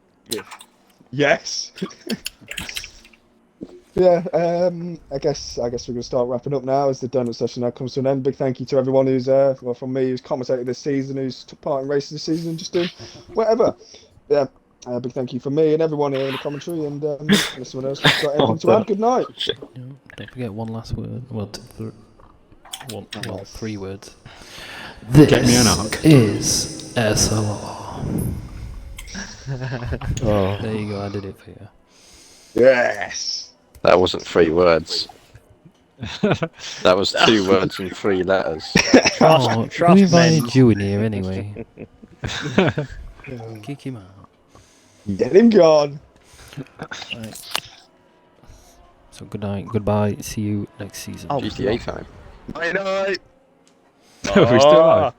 Yes. Yeah, I guess we're gonna start wrapping up now as the donut session now comes to an end. Big thank you to everyone who's from me who's commentated this season, who's took part in races this season, just doing whatever. Yeah, big thank you from me and everyone here in the commentary. And unless someone else has got anything to add, good night. Yeah, don't forget one last word. Well, three words. This Get me an arc. is SLR. Oh, There you go. I did it for you. Yes. That wasn't 3 words. That was 2 words and 3 letters. Oh, trust we invited men. you in here anyway. Kick him out. Get him gone. Right. So good night, goodbye. See you next season. Oh, GTA time. Bye night. We're still alive.